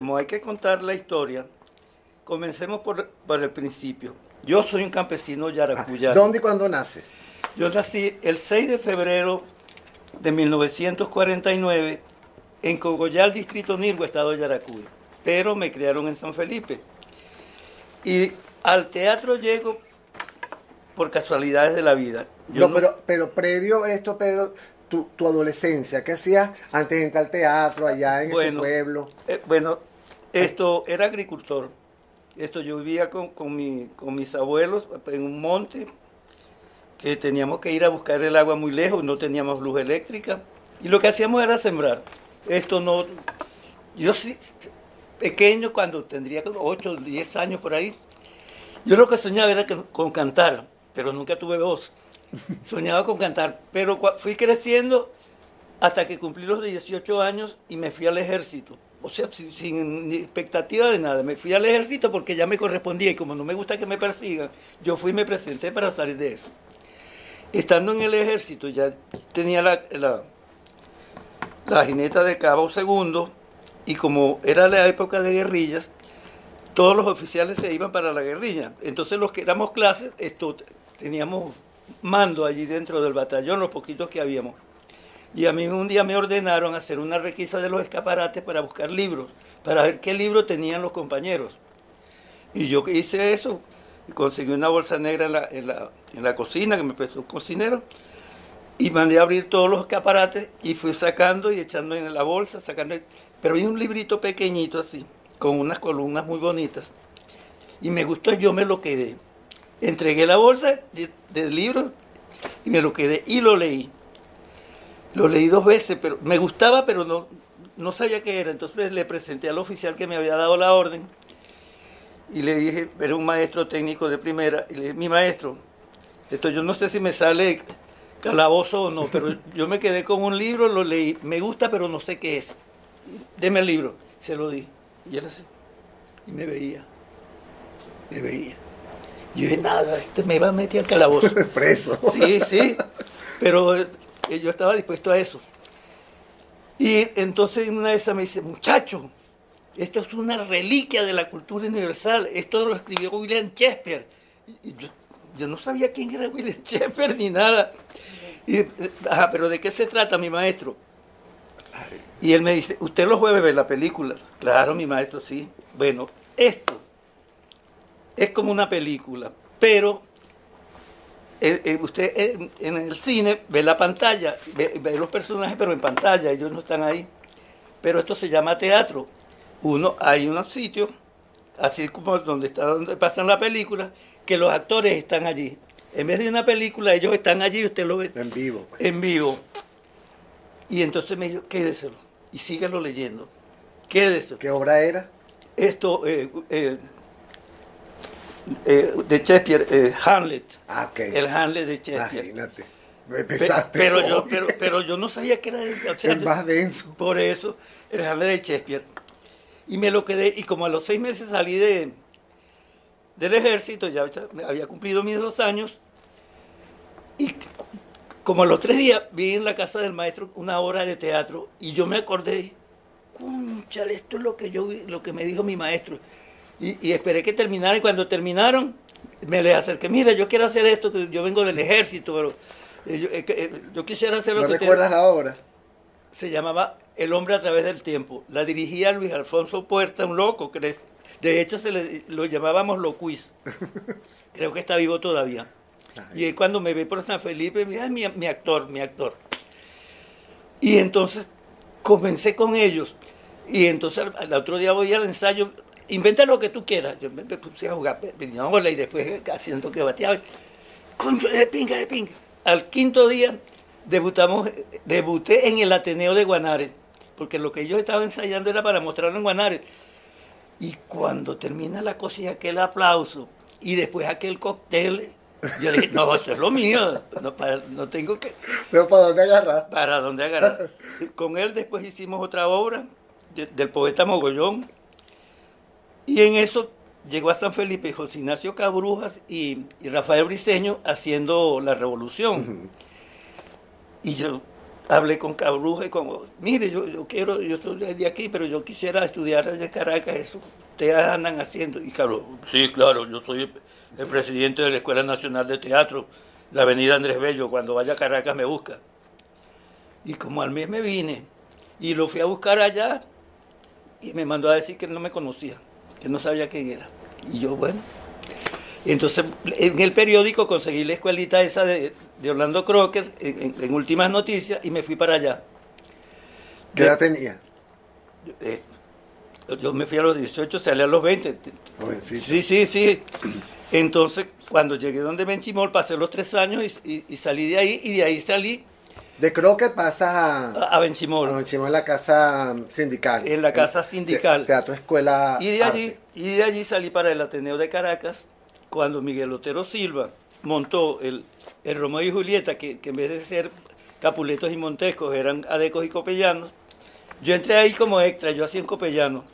Como hay que contar la historia, comencemos por el principio. Yo soy un campesino yaracuyano. ¿Dónde y cuándo nace? Yo nací el 6 de febrero de 1949 en Cogollal, distrito Nirgua, estado de Yaracuy. Pero me criaron en San Felipe. Y al teatro llego por casualidades de la vida. Pero previo a esto, Pedro, tu adolescencia, ¿qué hacías antes de entrar al teatro allá en ese pueblo? Esto era agricultor. Yo vivía con mis abuelos en un monte que teníamos que ir a buscar el agua muy lejos, no teníamos luz eléctrica y lo que hacíamos era sembrar. Esto no, yo sí, pequeño cuando tendría 8 o 10 años por ahí, yo lo que soñaba era con cantar, pero nunca tuve voz. Soñaba con cantar, pero fui creciendo hasta que cumplí los 18 años y me fui al ejército. O sea, sin expectativa de nada. Me fui al ejército porque ya me correspondía y como no me gusta que me persigan, yo fui y me presenté para salir de eso. Estando en el ejército ya tenía la jineta de cabo segundo y como era la época de guerrillas, todos los oficiales se iban para la guerrilla. Entonces los que éramos clases, teníamos mando allí dentro del batallón, los poquitos que habíamos. Y a mí un día me ordenaron hacer una requisa de los escaparates para buscar libros, para ver qué libro tenían los compañeros. Y yo hice eso, conseguí una bolsa negra en la cocina que me prestó un cocinero, y mandé a abrir todos los escaparates y fui sacando y echando en la bolsa, pero hay un librito pequeñito así, con unas columnas muy bonitas. Y me gustó, yo me lo quedé. Entregué la bolsa del libro y me lo quedé y lo leí. Lo leí 2 veces, pero me gustaba, pero no sabía qué era. Entonces le presenté al oficial que me había dado la orden y le dije, era un maestro técnico de primera, y le dije, mi maestro, yo no sé si me sale calabozo o no, pero yo me quedé con un libro, lo leí, me gusta, pero no sé qué es. Deme el libro, se lo di. Y él así, y me veía. Y yo dije, nada, me va a meter al calabozo. Preso. Sí, pero yo estaba dispuesto a eso. Y entonces una de esas me dice, muchacho, esto es una reliquia de la cultura universal, esto lo escribió William Shakespeare. Y yo no sabía quién era William Shakespeare ni nada. Pero ¿de qué se trata, mi maestro? Y él me dice, ¿usted los jueves ve la película? Claro, mi maestro, sí. Bueno, esto es como una película, pero usted en el cine ve la pantalla, ve los personajes, pero en pantalla, ellos no están ahí. Pero esto se llama teatro. Hay unos sitios, así como donde pasan la película, que los actores están allí. En vez de una película, ellos están allí y usted lo ve en vivo. En vivo. Y entonces me dijo, quédeselo y síguelo leyendo. Quédeselo. ¿Qué obra era? Esto, de Shakespeare, Hamlet. Okay. El Hamlet de Shakespeare. Imagínate. Me pesaste. Pero yo no sabía que era el más denso. Por eso, el Hamlet de Shakespeare. Y me lo quedé, y como a los 6 meses salí del ejército, ya había cumplido mis 2 años, y como a los 3 días vi en la casa del maestro una obra de teatro, y yo me acordé, cónchale, esto es lo que yo vi, lo que me dijo mi maestro. Y esperé que terminara, y cuando terminaron, me les acerqué, mira, yo quiero hacer esto, que yo vengo del ejército, pero yo quisiera hacer lo que... ¿No recuerdas la obra? Se llamaba El hombre a través del tiempo. La dirigía Luis Alfonso Puerta, un loco, que de hecho lo llamábamos Locuís. Creo que está vivo todavía. Ay. Y él cuando me ve por San Felipe, me dice, mi actor. Y entonces comencé con ellos. Y entonces al otro día voy al ensayo, inventa lo que tú quieras. Yo me puse a jugar y después haciendo que bateaba. De pinga. Al 5.º día debuté en el Ateneo de Guanare, porque lo que ellos estaban ensayando era para mostrarlo en Guanare. Y cuando termina la cosa y aquel aplauso, y después aquel cóctel, yo dije, no, esto es lo mío, no tengo que... ¿Pero para dónde agarrar? Para dónde agarrar. Con él después hicimos otra obra del poeta Mogollón, y en eso llegó a San Felipe José Ignacio Cabrujas y Rafael Briceño haciendo La Revolución. Y yo hablé con Cabruja y como, mire, yo estoy de aquí, pero yo quisiera estudiar allá en Caracas, eso ustedes andan haciendo. Y Cabruja, sí, claro, yo soy el presidente de la Escuela Nacional de Teatro, la Avenida Andrés Bello, cuando vaya a Caracas me busca. Y como al mes me vine, y lo fui a buscar allá, y me mandó a decir que no me conocía, que no sabía quién era. Y yo, bueno. Entonces, en el periódico conseguí la escuelita esa de Orlando Crocker, en Últimas Noticias, y me fui para allá. ¿Qué edad tenía? Eh, yo me fui a los 18, salí a los 20. Jovencito. Sí, sí, sí. Entonces, cuando llegué donde Benchimol, pasé los 3 años y salí de ahí, y de ahí salí De Crocker pasas a Benchimol, en la casa sindical. en la casa sindical. Teatro Escuela Arte. Y de allí salí para el Ateneo de Caracas, cuando Miguel Otero Silva montó el Romeo y Julieta, que en vez de ser Capuletos y Montescos eran Adecos y Copellanos. Yo entré ahí como extra, yo hacía en Copellano.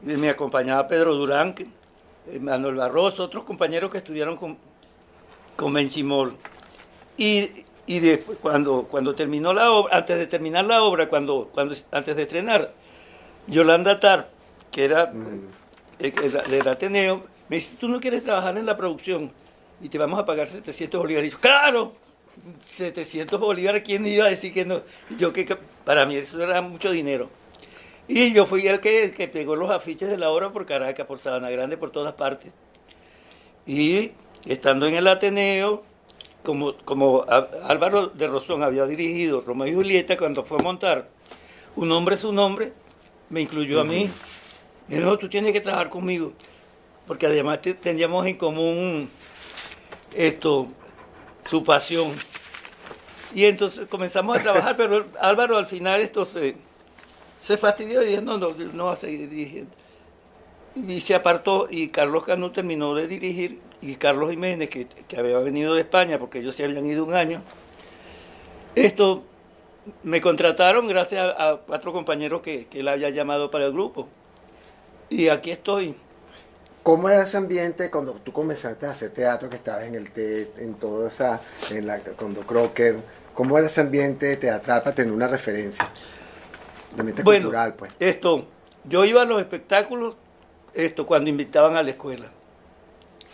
Y me acompañaba Pedro Durán, Manuel Barroso, otros compañeros que estudiaron con Benchimol. Y después, cuando terminó la obra, antes de terminar la obra, antes de estrenar, Yolanda Tar, que era del Ateneo, me dice, ¿tú no quieres trabajar en la producción? Y te vamos a pagar 700 bolívares. Y yo, ¡claro! 700 bolívares, ¿quién iba a decir que no? Yo que para mí eso era mucho dinero. Y yo fui el que pegó los afiches de la obra por Caracas, por Sabana Grande, por todas partes. Y estando en el Ateneo, como Álvaro de Rosón había dirigido Romeo y Julieta, cuando fue a montar Un hombre es un hombre, me incluyó a mí. Y dijo, no, tú tienes que trabajar conmigo, porque además teníamos en común su pasión. Y entonces comenzamos a trabajar, pero Álvaro al final se fastidió y dijo, no va a seguir dirigiendo. Y se apartó y Carlos Canú terminó de dirigir y Carlos Jiménez, que había venido de España, porque ellos se habían ido un año, me contrataron gracias a 4 compañeros que él había llamado para el grupo. Y aquí estoy. ¿Cómo era ese ambiente cuando tú comenzaste a hacer teatro, que estabas en el en toda esa, cuando Crocker? ¿Cómo era ese ambiente teatral para tener una referencia? De ambiente cultural, pues. Yo iba a los espectáculos, cuando invitaban a la escuela.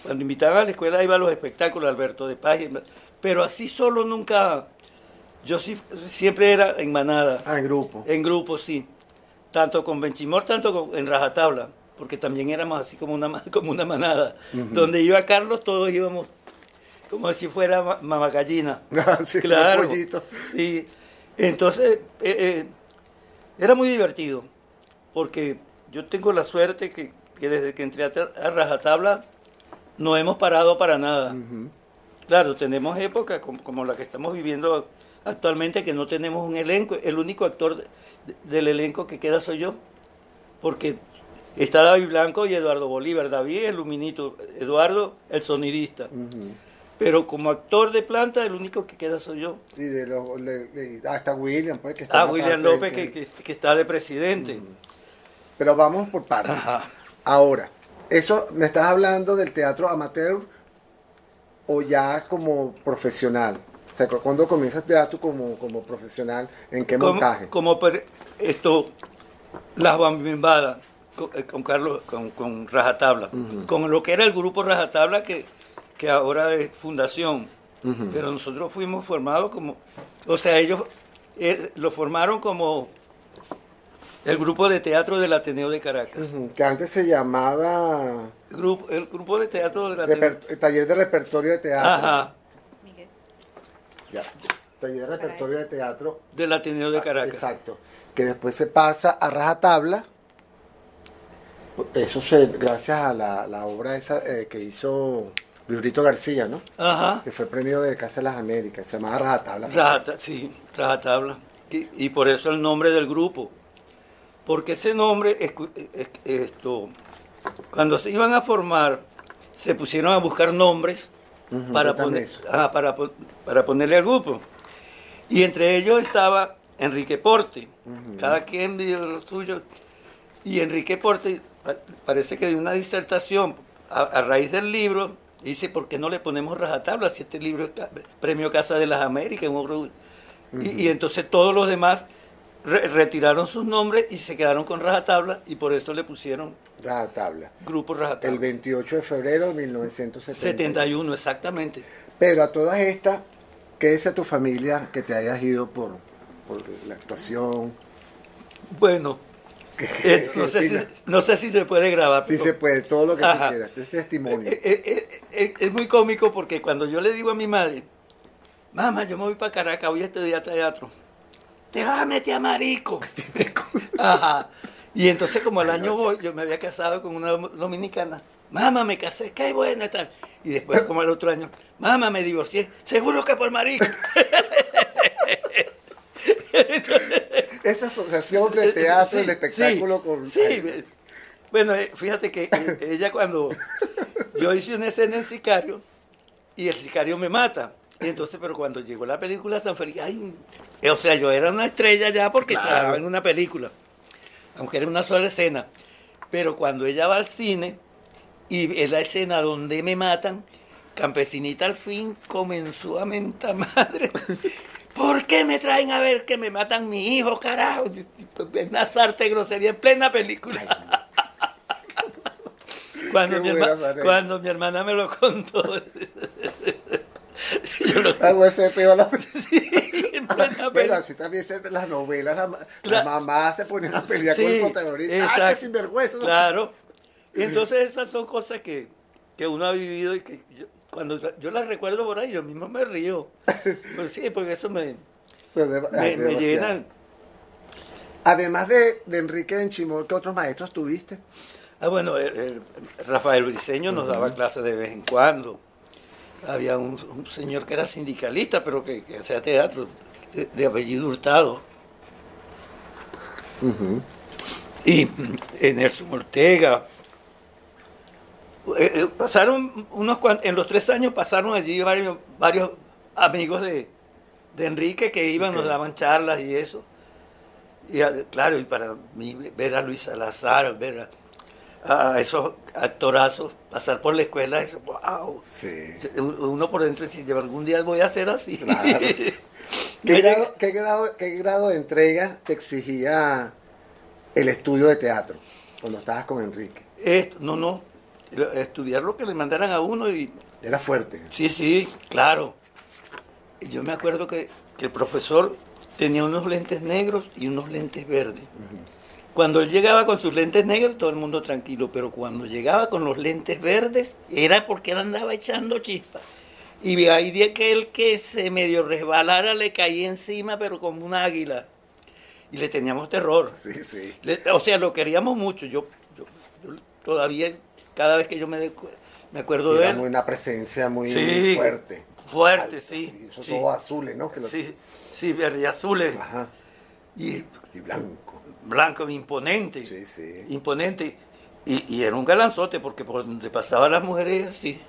Cuando invitaban a la escuela iba a los espectáculos, Alberto de Paz, pero así solo nunca. Yo sí, siempre era en manada. En grupo. En grupo, sí. Tanto con Benchimol, en Rajatabla, porque también éramos así como una manada. Donde iba Carlos, todos íbamos como si fuera mamá gallina. Sí, claro. Pollito. Sí. Entonces, era muy divertido, porque yo tengo la suerte que desde que entré a Rajatabla no hemos parado para nada. Claro, tenemos épocas como la que estamos viviendo actualmente, que no tenemos un elenco. El único actor del elenco que queda soy yo, porque está David Blanco y Eduardo Bolívar. David, el luminito; Eduardo, el sonidista. Pero como actor de planta, el único que queda soy yo. Y hasta William, pues, que está William López, que está de presidente. Pero vamos por partes. Ahora, eso, ¿me estás hablando del teatro amateur o ya como profesional? O sea, ¿cuándo comienzas teatro como profesional? ¿En qué montaje? Las Bambimbadas, con Carlos, con Rajatabla. Con lo que era el grupo Rajatabla, que ahora es fundación. Pero nosotros fuimos formados ellos lo formaron como el grupo de teatro del Ateneo de Caracas. Que antes se llamaba... El grupo de teatro del Ateneo. Taller de repertorio de teatro. Ajá. Ya. Taller de repertorio de teatro. Del Ateneo de Caracas. Exacto. Que después se pasa a Rajatabla. Eso gracias a la obra esa que hizo Luisito García, ¿no? Ajá. Que fue premio de Casa de las Américas. Se llamaba Rajatabla. Sí, Rajatabla. Y por eso el nombre del grupo. Porque ese nombre, cuando se iban a formar, se pusieron a buscar nombres para ponerle al grupo. Y entre ellos estaba Enrique Porte. Cada quien dio lo suyo. Y Enrique Porte parece que de una disertación a raíz del libro dice, ¿por qué no le ponemos Rajatabla si este libro es premio Casa de las Américas? Y entonces todos los demás retiraron sus nombres y se quedaron con Rajatabla y por eso le pusieron Rajatabla. Grupo Rajatabla. El 28 de febrero de 1971. 71, exactamente. Pero a todas estas, ¿qué dice tu familia que te hayas ido por la actuación? Bueno, no sé si se puede grabar. Sí se puede, todo lo que tú quieras, este es testimonio. Es muy cómico porque cuando yo le digo a mi madre, mamá, yo me voy para Caracas, voy a estudiar teatro, te vas a meter a marico. Ajá. Y entonces como al año voy, yo me había casado con una dominicana, mamá, me casé, qué buena tal. Y después como el otro año, mamá, me divorcié, seguro que por marico. Esa asociación de teatro, el espectáculo sí, con... Sí, bueno, fíjate que ella cuando... Yo hice una escena en Sicario y el sicario me mata. Y entonces, pero cuando llegó la película San Felipe, ay, o sea, yo era una estrella ya porque trabajaba en una película, aunque era una sola escena. Pero cuando ella va al cine y es la escena donde me matan, Campesinita al fin comenzó a mentar madre. ¿Por qué me traen a ver que me matan mi hijo, carajo? Una sarta de grosería en plena película. Cuando mi hermana me lo contó. Algo ese peor la... Sí, en plena Pero película. así también se ven las novelas, la mamá se ponía a pelear con el protagonista. ¡Ay, qué sinvergüenza! Claro. Y entonces esas son cosas que uno ha vivido y que cuando yo las recuerdo por ahí, yo mismo me río. Pues sí, porque eso me llena. Además de Enrique Benchimol, ¿qué otros maestros tuviste? Bueno, Rafael Briceño nos daba clases de vez en cuando. Había un señor que era sindicalista, pero que hacía teatro, de apellido Hurtado. Y Nelson Ortega. Pasaron unos cuantos, en los 3 años pasaron allí varios amigos de Enrique que iban, nos daban charlas y eso. Y claro, y para mí ver a Luis Salazar, ver a esos actorazos, pasar por la escuela, eso, wow. Sí. Uno por dentro dice, algún día voy a ser así. Claro. ¿Qué grado de entrega te exigía el estudio de teatro cuando estabas con Enrique? No, estudiar lo que le mandaran a uno y... Era fuerte. Sí, claro. Yo me acuerdo que el profesor tenía unos lentes negros y unos lentes verdes. Cuando él llegaba con sus lentes negros, todo el mundo tranquilo, pero cuando llegaba con los lentes verdes, era porque él andaba echando chispas. Y ahí de aquel que se medio resbalara le caía encima, pero como un águila. Y le teníamos terror. Sí. O sea, lo queríamos mucho. Yo todavía, cada vez que yo me acuerdo de él... Era una presencia muy fuerte. Fuerte, sí. Esos ojos azules, ¿no? Sí, verde y azules. Ajá. Y blanco. Blanco, imponente. Sí. Imponente. Y era un galanzote, porque por donde pasaban las mujeres, sí.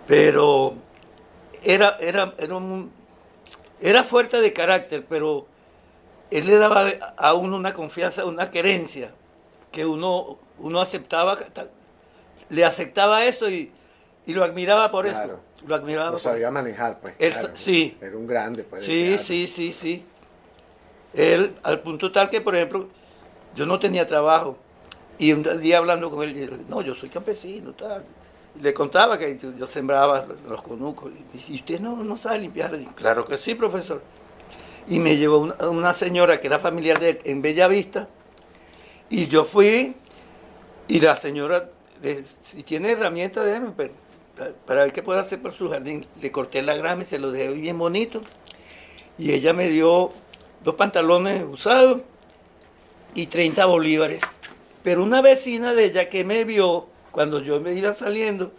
Pero era fuerte de carácter, pero él le daba a uno una confianza, una querencia, que uno aceptaba, le aceptaba eso y lo admiraba por eso. Lo admiraba. Lo sabía manejar, pues. Sí. Era un grande, pues. Sí. Él, al punto tal que, por ejemplo, yo no tenía trabajo. Y un día hablando con él, yo, no, yo soy campesino, tal. Y le contaba que yo sembraba los conucos. Y dice, ¿y usted no sabe limpiar? Le dije, claro que sí, profesor. Y me llevó una señora que era familiar de él en Bellavista. Y yo fui, y la señora, si tiene herramientas, déjeme para ver qué puedo hacer por su jardín. Le corté la grama y se lo dejé bien bonito. Y ella me dio 2 pantalones usados y 30 bolívares. Pero una vecina de ella que me vio cuando yo me iba saliendo,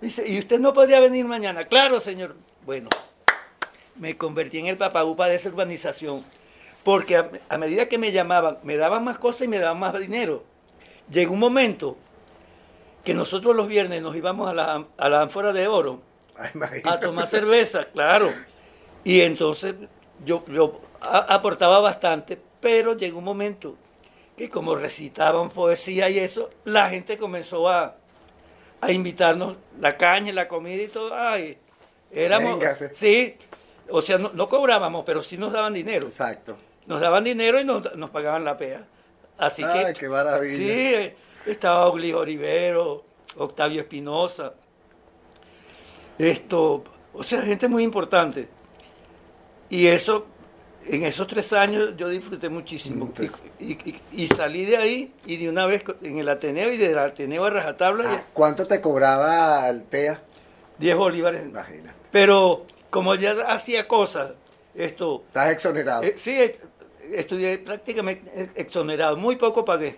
me dice, ¿y usted no podría venir mañana? Claro, señor. Bueno, me convertí en el papaupa de esa urbanización. Porque a medida que me llamaban, me daban más cosas y me daban más dinero. Llegó un momento que nosotros los viernes nos íbamos a la ánfora de oro a tomar cerveza, claro. Y entonces yo aportaba bastante, pero llegó un momento que como recitaban poesía y eso, la gente comenzó a invitarnos la caña, la comida y todo. Ay, éramos... Véngase. Sí, O sea, no cobrábamos, pero sí nos daban dinero. Exacto. Nos daban dinero y nos pagaban la pea. Así Ay, que, qué maravilla. sí, estaba Oglio Olivero, Octavio Espinosa, o sea, gente muy importante. Y eso, en esos 3 años yo disfruté muchísimo. Y salí de ahí y de una vez en el Ateneo y del Ateneo a Rajatabla, ¿Cuánto te cobraba el TEA? 10 bolívares. Imagínate. Pero como ya hacía cosas, Estás exonerado. sí, estudié prácticamente exonerado, muy poco pagué.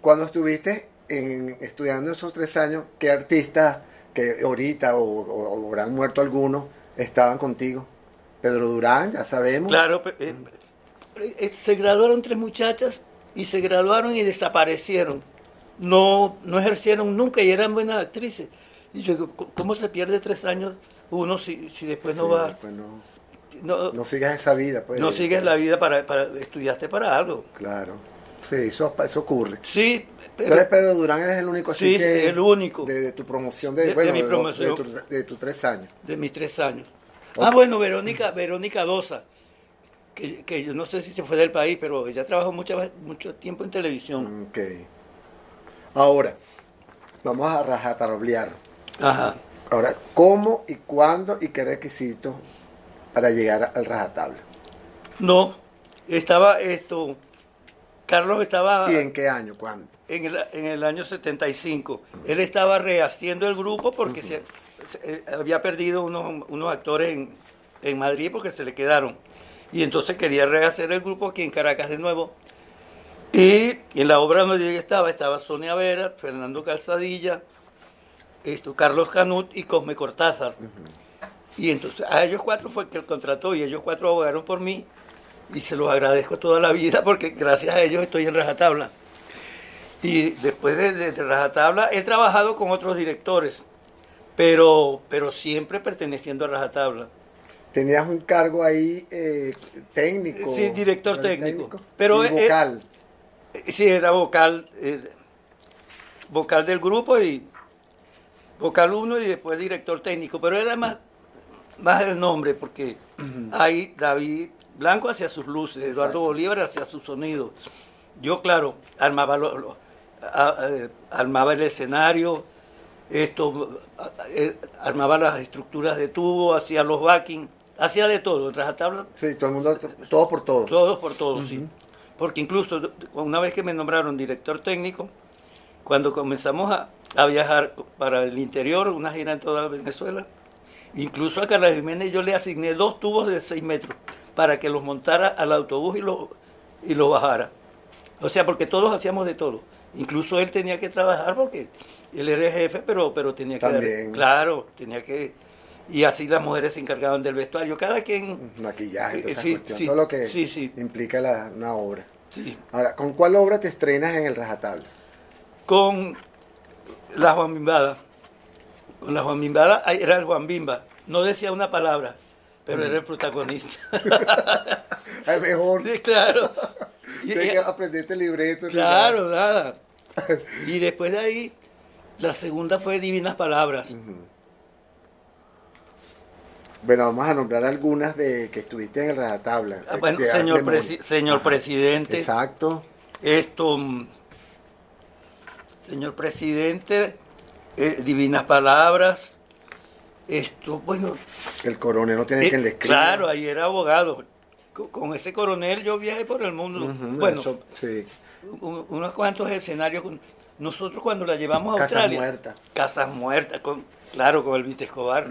Cuando estuviste estudiando esos 3 años, ¿qué artistas que ahorita o habrán muerto algunos estaban contigo? Pedro Durán, ya sabemos. Claro, se graduaron 3 muchachas y se graduaron y desaparecieron. No ejercieron nunca y eran buenas actrices. Y yo digo, ¿cómo se pierde 3 años uno si después no va? Después No, no sigas esa vida. Pues, no sigues la vida estudiaste para algo. Claro. Sí, eso ocurre. Sí, Entonces Pedro Durán es el único así sí, que, el único. de tu promoción De mi promoción. de tus 3 años. De mis 3 años. Okay. Bueno, Verónica Dosa, que yo no sé si se fue del país, pero ella trabajó mucho tiempo en televisión. Ok. Ahora, vamos a rajatablear. Ajá. Ahora, ¿cómo y cuándo y qué requisitos para llegar al rajatabla? No, Carlos estaba ¿Y en qué año? ¿Cuándo? en el año 75. Él estaba rehaciendo el grupo porque había perdido unos actores en Madrid porque se le quedaron. Y entonces quería rehacer el grupo aquí en Caracas de nuevo. Y en la obra donde yo estaba Sonia Vera, Fernando Calzadilla, Carlos Canut y Cosme Cortázar. Y entonces a ellos 4 fue el que él contrató y ellos 4 abogaron por mí y se los agradezco toda la vida porque gracias a ellos estoy en Rajatabla. Y después de Rajatabla he trabajado con otros directores, pero siempre perteneciendo a Rajatabla. ¿Tenías un cargo ahí técnico? Sí, director técnico. Pero ¿Y vocal? Sí, era vocal del grupo y vocal 1 y después director técnico, pero era más el nombre porque ahí David Blanco hacía sus luces, Eduardo Bolívar hacía sus sonidos. Yo, claro, armaba el escenario, armaba las estructuras de tubo, hacía los backing, hacía de todo, Rajatabla. Sí, todo el mundo, todo por todo. Todos por todos, sí. Porque incluso una vez que me nombraron director técnico, cuando comenzamos a viajar para el interior, una gira en toda Venezuela, incluso a Carlos Jiménez yo le asigné 2 tubos de 6 metros para que los montara al autobús y lo bajara. O sea, porque todos hacíamos de todo. Incluso él tenía que trabajar porque él era el jefe, pero tenía que También. Claro, tenía que. Y así las mujeres se encargaban del vestuario. Cada quien. Maquillaje, toda esa sí, cuestión, sí, todo lo que sí. implica una obra. Sí. Ahora, ¿con cuál obra te estrenas en el Rajatabla? Con la Juan Bimbada. Con la Juan Bimbada era el Juan Bimba. No decía una palabra, pero era el protagonista. Es mejor. Sí, claro. Tienes que aprenderte el libreto. Claro, nada. Y después de ahí, la segunda fue Divinas Palabras. Bueno, vamos a nombrar algunas de que estuviste en el Rajatabla. Bueno, señor presidente. Exacto. Señor presidente, Divinas Palabras. Bueno. El coronel no tiene quien le escriba. Claro, ahí era abogado. Con ese coronel yo viajé por el mundo. Bueno, eso, sí. Unos cuantos escenarios. Nosotros cuando la llevamos a Casas Australia. Muertas. Casas Muertas, claro, con el Vite Escobar.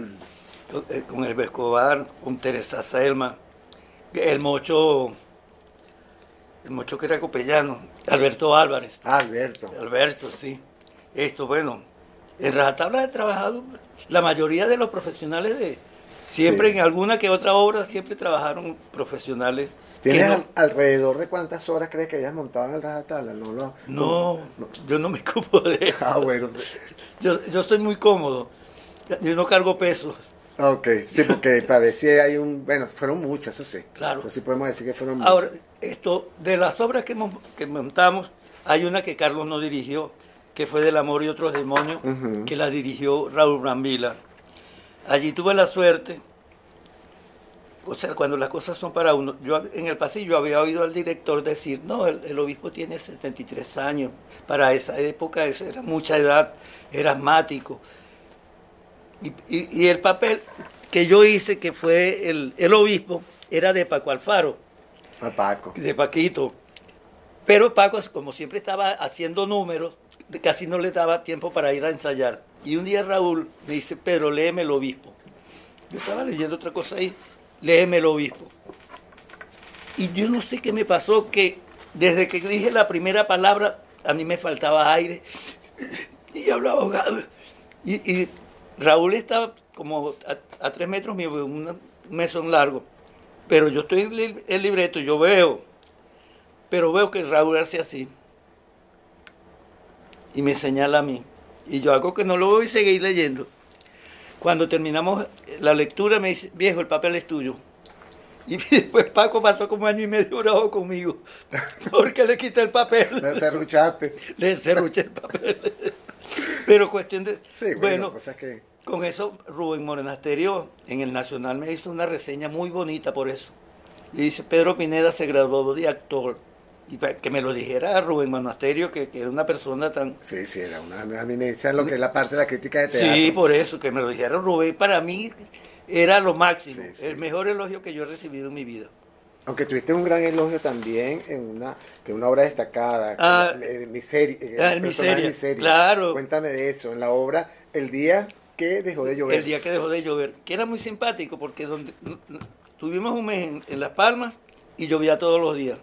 Con el Escobar, con Teresa Selma. El mocho que era copellano. Alberto Álvarez. Alberto, sí. Bueno, en Rajatabla he trabajado la mayoría de los profesionales siempre en alguna que otra obra siempre trabajaron profesionales. ¿Tienes alrededor de cuántas horas crees que hayas montado en el Rajatabla? No, yo no me ocupo de eso. Bueno. Yo soy muy cómodo. Yo no cargo pesos. Ok, sí, porque para ver si hay bueno, fueron muchas, eso sí. Claro. Eso sí podemos decir que fueron muchas. Ahora, de las obras que montamos, hay una que Carlos no dirigió, que fue Del amor y otros demonios, que la dirigió Raúl Brambila. Allí tuve la suerte o sea, cuando las cosas son para uno. Yo en el pasillo había oído al director decir, no, el obispo tiene 73 años. Para esa época eso era mucha edad, era asmático. Y el papel que yo hice, que fue el obispo, era de Paco Alfaro, A Paco. de Paquito. Pero Paco, como siempre estaba haciendo números, casi no le daba tiempo para ir a ensayar. Y un día Raúl me dice, Pedro, léeme el obispo. Yo estaba leyendo otra cosa ahí, léeme el obispo. Y yo no sé qué me pasó, que desde que dije la primera palabra, a mí me faltaba aire y hablaba ahogado. Y Raúl estaba como a 3 metros mío, un mesón largo. Pero yo estoy en el libreto, yo veo, pero veo que Raúl hace así. Y me señala a mí. Y yo hago que no lo voy a seguir leyendo. Cuando terminamos la lectura me dice, viejo, el papel es tuyo. Y después Paco pasó como 1 año y medio bravo conmigo, porque le quité el papel. Le cerruchaste. Le cerruché el papel. Pero cuestión de... Sí, bueno, cosas que... con eso Rubén Monasterio en el Nacional me hizo una reseña muy bonita por eso. Y dice, Pedro Pineda se graduó de actor. Y que me lo dijera Rubén Monasterio, que era una persona tan... Sí, era una eminencia en lo que es la parte de la crítica de teatro. Sí, por eso, que me lo dijera Rubén, para mí era lo máximo, Sí. el mejor elogio que yo he recibido en mi vida. Aunque tuviste un gran elogio también en una obra destacada, Miseria, Miseria. claro. Cuéntame de eso, en la obra El día que dejó de llover. El día que dejó de llover, que era muy simpático porque tuvimos un mes en Las Palmas y llovía todos los días.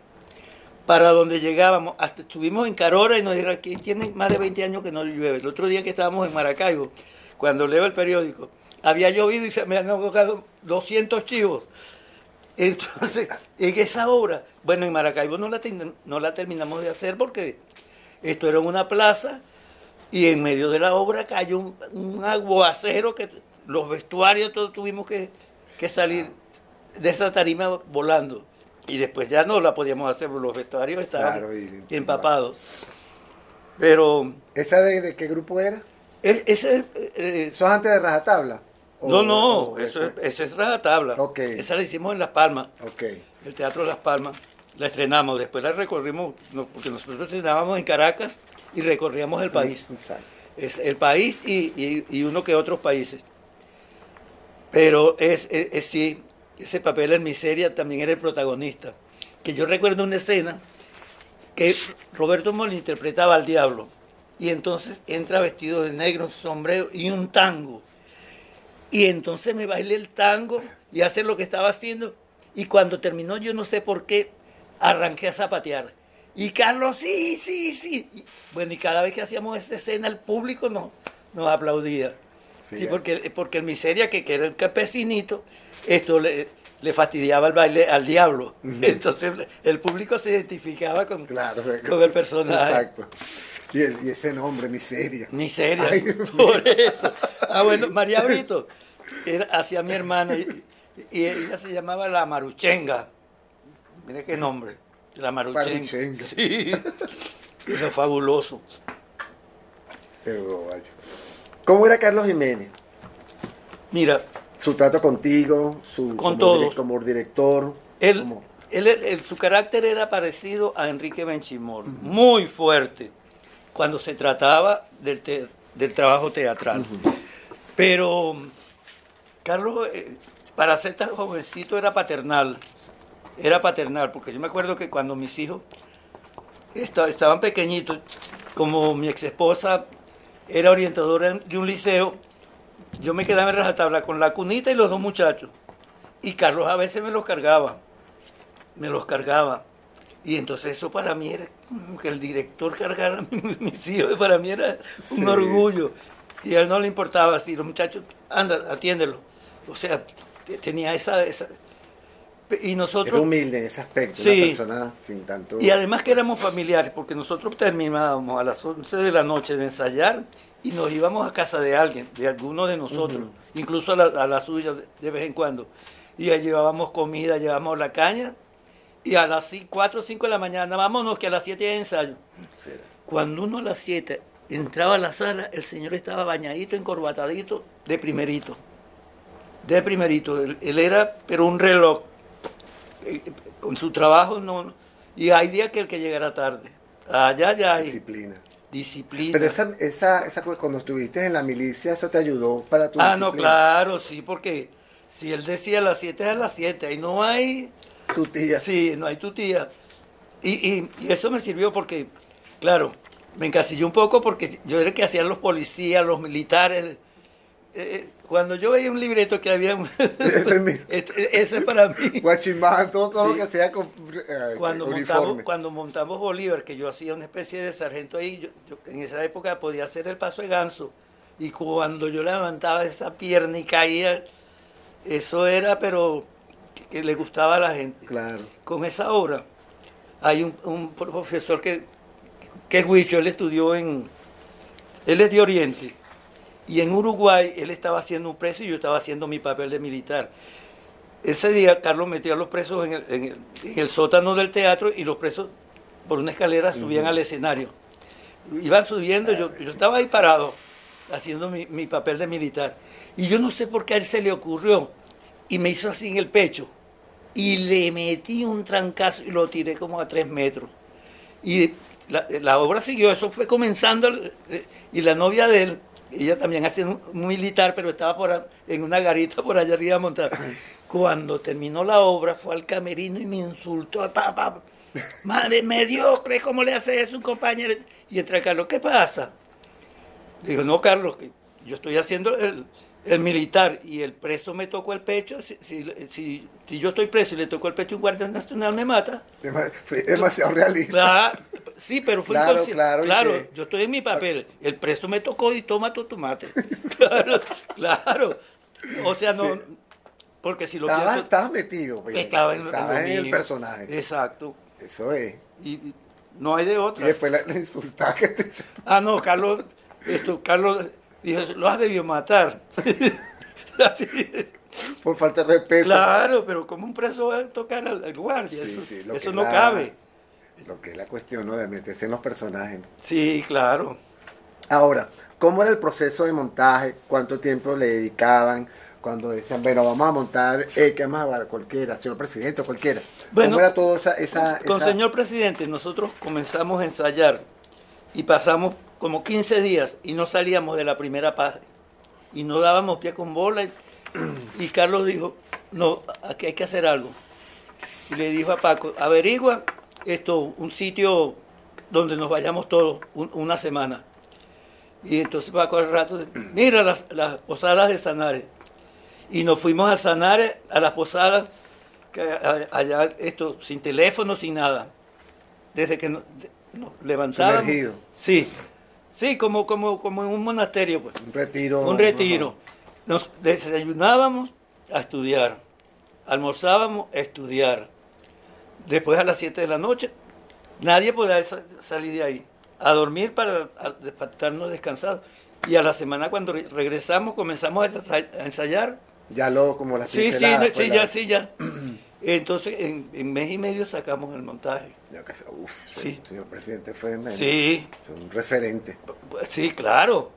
Para donde llegábamos, hasta estuvimos en Carora y nos dijeron que tienen más de 20 años que no llueve. El otro día que estábamos en Maracaibo, cuando leo el periódico, había llovido y se me han ahogado 200 chivos. Entonces, en esa obra, bueno, en Maracaibo no la terminamos de hacer porque esto era una plaza y en medio de la obra cayó un aguacero que los vestuarios todos tuvimos que salir de esa tarima volando. Y después ya no la podíamos hacer porque los vestuarios estaban empapados. Pero... ¿Esa de qué grupo era? ¿Eso es antes de Rajatabla? No, esa es Rajatabla. Okay. Esa la hicimos en Las Palmas. Okay. El Teatro de Las Palmas. La estrenamos, después la recorrimos, porque nosotros estrenábamos en Caracas y recorríamos el país. Exacto. Es el país y uno que otros países. Pero sí, ese papel en Miseria también era el protagonista. Que yo recuerdo una escena que Roberto Molina interpretaba al diablo. Y entonces entra vestido de negro, sombrero y un tango. Y entonces me bailé el tango y hace lo que estaba haciendo. Y cuando terminó, yo no sé por qué, arranqué a zapatear. Y Carlos, sí. Y, bueno, y cada vez que hacíamos esta escena, el público nos aplaudía. Sí, porque el Miseria, que era el campesinito, esto le fastidiaba el baile al diablo. Entonces el público se identificaba con el personaje. Exacto. Y ese nombre, Miseria. Miseria, ay, por eso. Bueno, María Brito hacía mi hermana y ella se llamaba La Maruchenga. Mire qué nombre, La Maruchenga. Sí, era fabuloso. Pero, vaya. ¿Cómo era Carlos Jiménez? Mira. Su trato contigo, con todos. Como director. Su carácter era parecido a Enrique Benchimol, muy fuerte, cuando se trataba del trabajo teatral. Pero Carlos, para ser tan jovencito, era paternal, porque yo me acuerdo que cuando mis hijos estaban pequeñitos, como mi ex esposa era orientadora de un liceo, yo me quedaba en Rajatabla con la cunita y los 2 muchachos. Y Carlos a veces me los cargaba. Y entonces eso para mí era que el director cargara a mis hijos, para mí era un orgullo. Y a él no le importaba si los muchachos, anda, atiéndelo. O sea, tenía esa... Y nosotros... Era humilde en ese aspecto, sí, una persona sin tanto... Y además que éramos familiares, porque nosotros terminábamos a las 11 de la noche de ensayar y nos íbamos a casa de alguien, de alguno de nosotros, incluso a la suya de vez en cuando. Y ahí llevábamos comida, llevábamos la caña, y a las 4 o 5 de la mañana, vámonos que a las 7 hay ensayo. Sí. Cuando uno a las 7 entraba a la sala, el señor estaba bañadito, encorbatadito, de primerito. de primerito. Él era, pero un reloj. Con su trabajo no. Y hay días que el que llegará tarde. Allá ya hay Disciplina. disciplina. Pero cuando estuviste en la milicia, eso te ayudó para tu Ah, no, disciplina. claro, sí, porque si él decía a las 7 es a las 7, ahí no hay, Tu tía. sí, no hay tu tía. Y eso me sirvió porque, claro, me encasillé un poco porque yo era el que hacían los policías, los militares. Cuando yo veía un libreto que había, Ese es mi. eso es para mí. Guachimán, todo lo Sí. que hacía con uniforme. Cuando montamos Bolívar, que yo hacía una especie de sargento ahí, yo en esa época podía hacer el paso de ganso. Y cuando yo levantaba esa pierna y caía, eso era, pero que le gustaba a la gente. Claro. Con esa obra, hay un profesor que es Huicho, él estudió él es de Oriente. Y en Uruguay él estaba haciendo un preso y yo estaba haciendo mi papel de militar. Ese día Carlos metía a los presos en el sótano del teatro y los presos por una escalera subían al escenario. Iban subiendo, yo estaba ahí parado haciendo mi papel de militar. Y yo no sé por qué a él se le ocurrió y me hizo así en el pecho. Y le metí un trancazo y lo tiré como a 3 metros. Y la obra siguió, eso fue comenzando. Y la novia de él, ella también hacía un militar, pero estaba en una garita por allá arriba montada. Cuando terminó la obra, fue al camerino y me insultó. Madre mediocre, ¿cómo le hace eso a un compañero? Y entre Carlos, ¿qué pasa? Le digo, no, Carlos, que yo estoy haciendo el militar y el preso me tocó el pecho. Si yo estoy preso y le tocó el pecho a un guardia nacional, me mata. Fue demasiado realista. Claro, sí, pero fue Claro, inconsciente. claro, Claro, yo estoy en mi papel. El preso me tocó y toma tu tomate. Claro, claro. O sea, no. Sí. Porque si lo Estabas metido, pues. estaba en el mío. personaje. Exacto. Eso es. Y no hay de Y otra. después la insultada que te echó. Ah, no, Carlos dijo, lo has debido matar. Así. Por falta de respeto. Claro, pero como un preso va a tocar al guardia, Sí, eso no cabe. Lo que es la cuestión, ¿no? De meterse en los personajes. Sí, claro. Ahora, ¿cómo era el proceso de montaje? ¿Cuánto tiempo le dedicaban? Cuando decían, bueno, vamos a montar, ¿qué vamos a cualquiera, señor presidente o cualquiera? Bueno, ¿cómo era todo con señor presidente, nosotros comenzamos a ensayar y pasamos como 15 días y no salíamos de la primera página. Y no dábamos pie con bola. Y Carlos dijo, no, aquí hay que hacer algo. Y le dijo a Paco, averigua un sitio donde nos vayamos todos una semana. Y entonces Paco al rato, mira las posadas de Sanare. Y nos fuimos a Sanare, a las posadas, allá sin teléfono, sin nada. Desde que nos levantábamos. Sumergido. Sí, como en un monasterio, pues. Un retiro. Un retiro. Nos desayunábamos a estudiar, almorzábamos a estudiar. Después a las 7 de la noche, nadie podía salir de ahí, a dormir para estarnos descansados. Y a la semana cuando regresamos comenzamos a ensayar. Ya como las Sí, pinceladas, ya. Entonces en mes y medio sacamos el montaje. Sí. El señor presidente fue un referente. Sí, claro.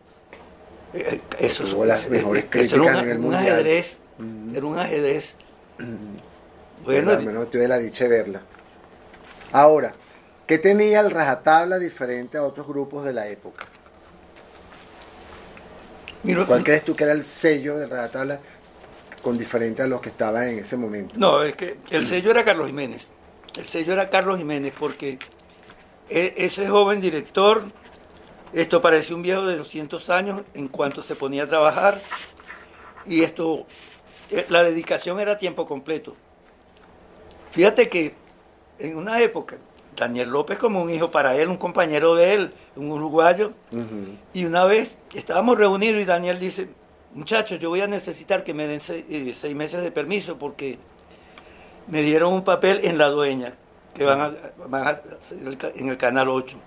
Eso tuvo las mejores críticas era a nivel un mundial. ajedrez. Era un ajedrez. Bueno, al menos tuve la dicha de verla. Ahora, ¿qué tenía el rajatabla diferente a otros grupos de la época? ¿Cuál crees tú que era el sello de rajatabla con diferente a los que estaban en ese momento? No, es que el sello era Carlos Jiménez. El sello era Carlos Jiménez porque ese joven director, esto parecía un viejo de 200 años en cuanto se ponía a trabajar y la dedicación era a tiempo completo. Fíjate que en una época, Daniel López como un hijo para él, un compañero de él, un uruguayo, y una vez estábamos reunidos y Daniel dice, muchachos, yo voy a necesitar que me den 6 meses de permiso porque me dieron un papel en La Dueña, que van a hacer en el Canal 8.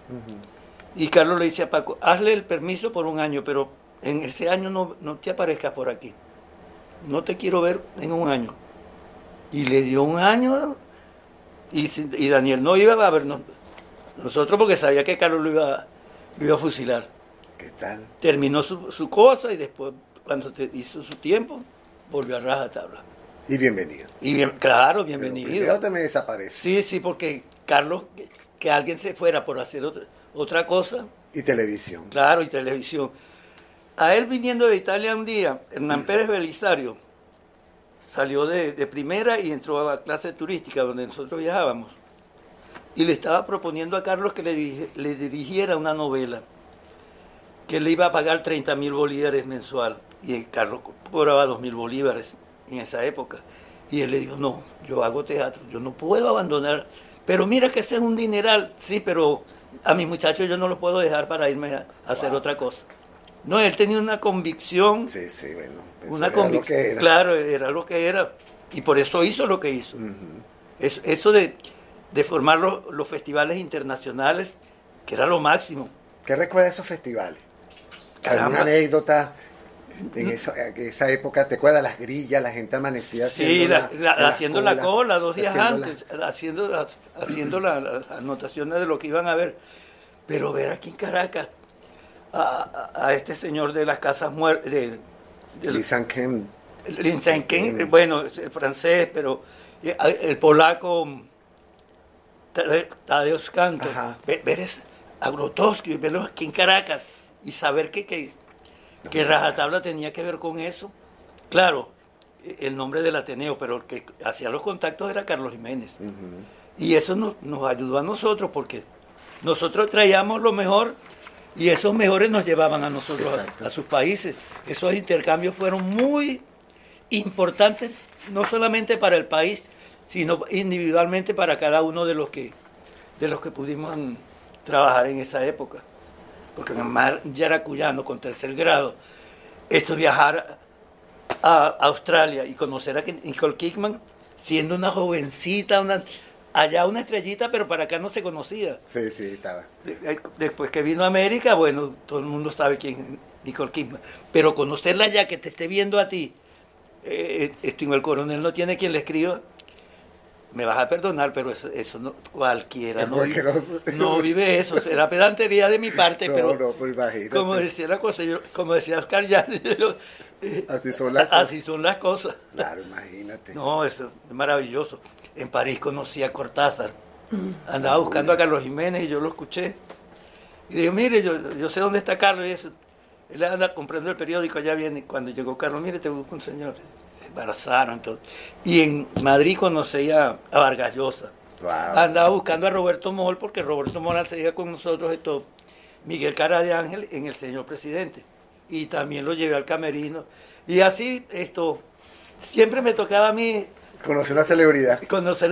Y Carlos le dice a Paco, hazle el permiso por un año, pero en ese año no te aparezcas por aquí. No te quiero ver en un año. Y le dio un año y Daniel no iba a vernos nosotros porque sabía que Carlos lo iba a fusilar. ¿Qué tal? Terminó su cosa y después, cuando hizo su tiempo, volvió a rajatabla. Y bienvenido. Y bien, claro, Pero bienvenido. primero te me desaparece. Sí, sí, porque Carlos, que alguien se fuera por hacer otra cosa, Y televisión. claro, y televisión. A él viniendo de Italia un día, Hernán Pérez Belisario salió de primera y entró a la clase turística donde nosotros viajábamos. Y le estaba proponiendo a Carlos que le dirigiera una novela, que le iba a pagar 30.000 bolívares mensual. Y Carlos cobraba 2.000 bolívares en esa época. Y él le dijo, no, yo hago teatro, yo no puedo abandonar. Pero mira que ese es un dineral. Sí, pero a mis muchachos yo no los puedo dejar para irme a hacer otra cosa. No, él tenía una convicción. Sí, sí, bueno. Una convicción. Claro, era lo que era. Y por eso hizo lo que hizo. Eso de formar los festivales internacionales, que era lo máximo. ¿Qué recuerdas de esos festivales? Caramba. ¿Alguna anécdota en esa época? ¿Te acuerdas las grillas? La gente amanecía Sí, haciendo la cola 2 días haciendo antes, haciendo las anotaciones de lo que iban a ver. Pero ver aquí en Caracas a este señor de las casas muertas, Lysenken. Lysenken, bueno, el francés, pero el polaco Tadeusz Kantor, ver a Grotowski, verlo aquí en Caracas y saber que rajatabla tenía que ver con eso. Claro, el nombre del Ateneo, pero el que hacía los contactos era Carlos Jiménez. Y eso nos ayudó a nosotros porque nosotros traíamos lo mejor y esos mejores nos llevaban a nosotros a sus países. Esos intercambios fueron muy importantes, no solamente para el país, sino individualmente para cada uno de los que pudimos trabajar en esa época. Porque mi mamá ya era cuyano con 3er grado. Esto viajar a Australia y conocer a Nicole Kidman, siendo una jovencita, allá una estrellita, pero para acá no se conocía. Sí, sí, estaba. Después que vino a América, bueno, todo el mundo sabe quién es Nicole Kidman. Pero conocerla ya, que te esté viendo a ti, el coronel no tiene quien le escriba. Me vas a perdonar, pero eso no, cualquiera no vive eso. Será pedantería de mi parte, pero pues imagínate. como decía la cosa, como decía Oscar Llanes, así son las cosas. Claro, imagínate. No, eso es maravilloso. En París conocí a Cortázar. Andaba buscando a Carlos Jiménez y yo lo escuché. Y le digo, mire, yo sé dónde está Carlos y eso. Él anda comprando el periódico, allá viene. Cuando llegó Carlos, mire, te busco un señor. Se embarazaron, todo. Y en Madrid conocí a Vargas Llosa. Wow. Andaba buscando a Roberto Moll, porque Roberto Moll seguía con nosotros, Miguel Cara de Ángel en El Señor Presidente. Y también lo llevé al camerino. Y así, siempre me tocaba a mí conocer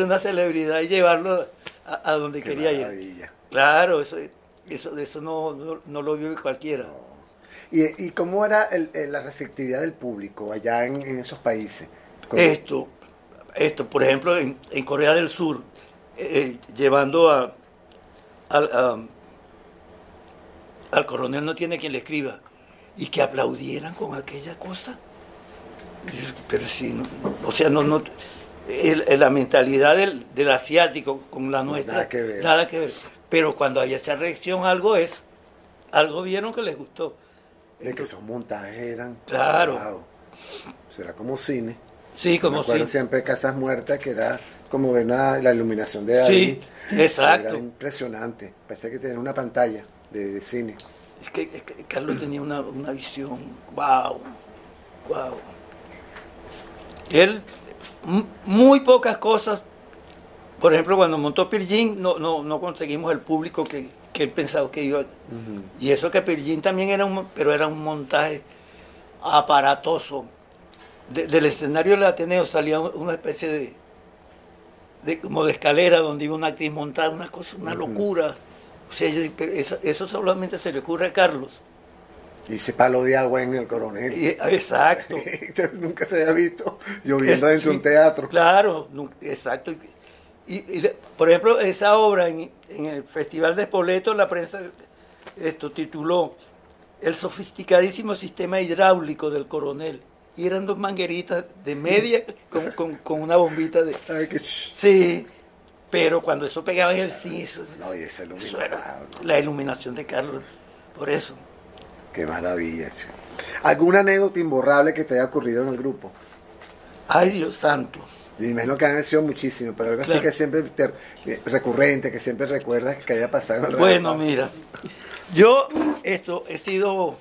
una celebridad y llevarlo a donde quería ir. Claro, eso no lo vio cualquiera. No. ¿Y cómo era la receptividad del público allá en esos países? Esto, por ejemplo, en Corea del Sur, llevando al coronel no tiene quien le escriba, y que aplaudieran con aquella cosa. Pero sí, la mentalidad del asiático con la nuestra, nada que ver. Pero cuando hay esa reacción, algo vieron que les gustó. De que esos montajes eran. Claro. Wow. Será como cine. Sí, como cine. Siempre Casas Muertas, que era como ver la iluminación de David. Sí, exacto. Era impresionante. Parecía que tenía una pantalla de cine. Es que Carlos tenía una visión. Wow. Él, muy pocas cosas. Por ejemplo, cuando montó Pirgin, no conseguimos el público que él pensaba que iba. Y eso que Pirgin también era un montaje aparatoso. Del escenario del Ateneo salía una especie como de escalera donde iba una actriz montada, una locura. O sea, eso solamente se le ocurre a Carlos. Y ese palo de agua en el coronel. Exacto. Nunca se había visto lloviendo dentro de un teatro. Claro, exacto. Y, por ejemplo, esa obra en el Festival de Spoleto, la prensa tituló El sofisticadísimo sistema hidráulico del coronel. Y eran 2 mangueritas de media con una bombita de... Ay, sí, pero cuando eso pegaba en el cine, eso era la iluminación de Carlos, por eso. Qué maravilla. ¿Alguna anécdota imborrable que te haya ocurrido en el grupo? Ay, Dios santo. Y me imagino que han sido muchísimos, pero algo así Claro. que siempre recurrente, que siempre recuerdas que haya pasado en el Bueno, Rajatable. mira, yo he sido,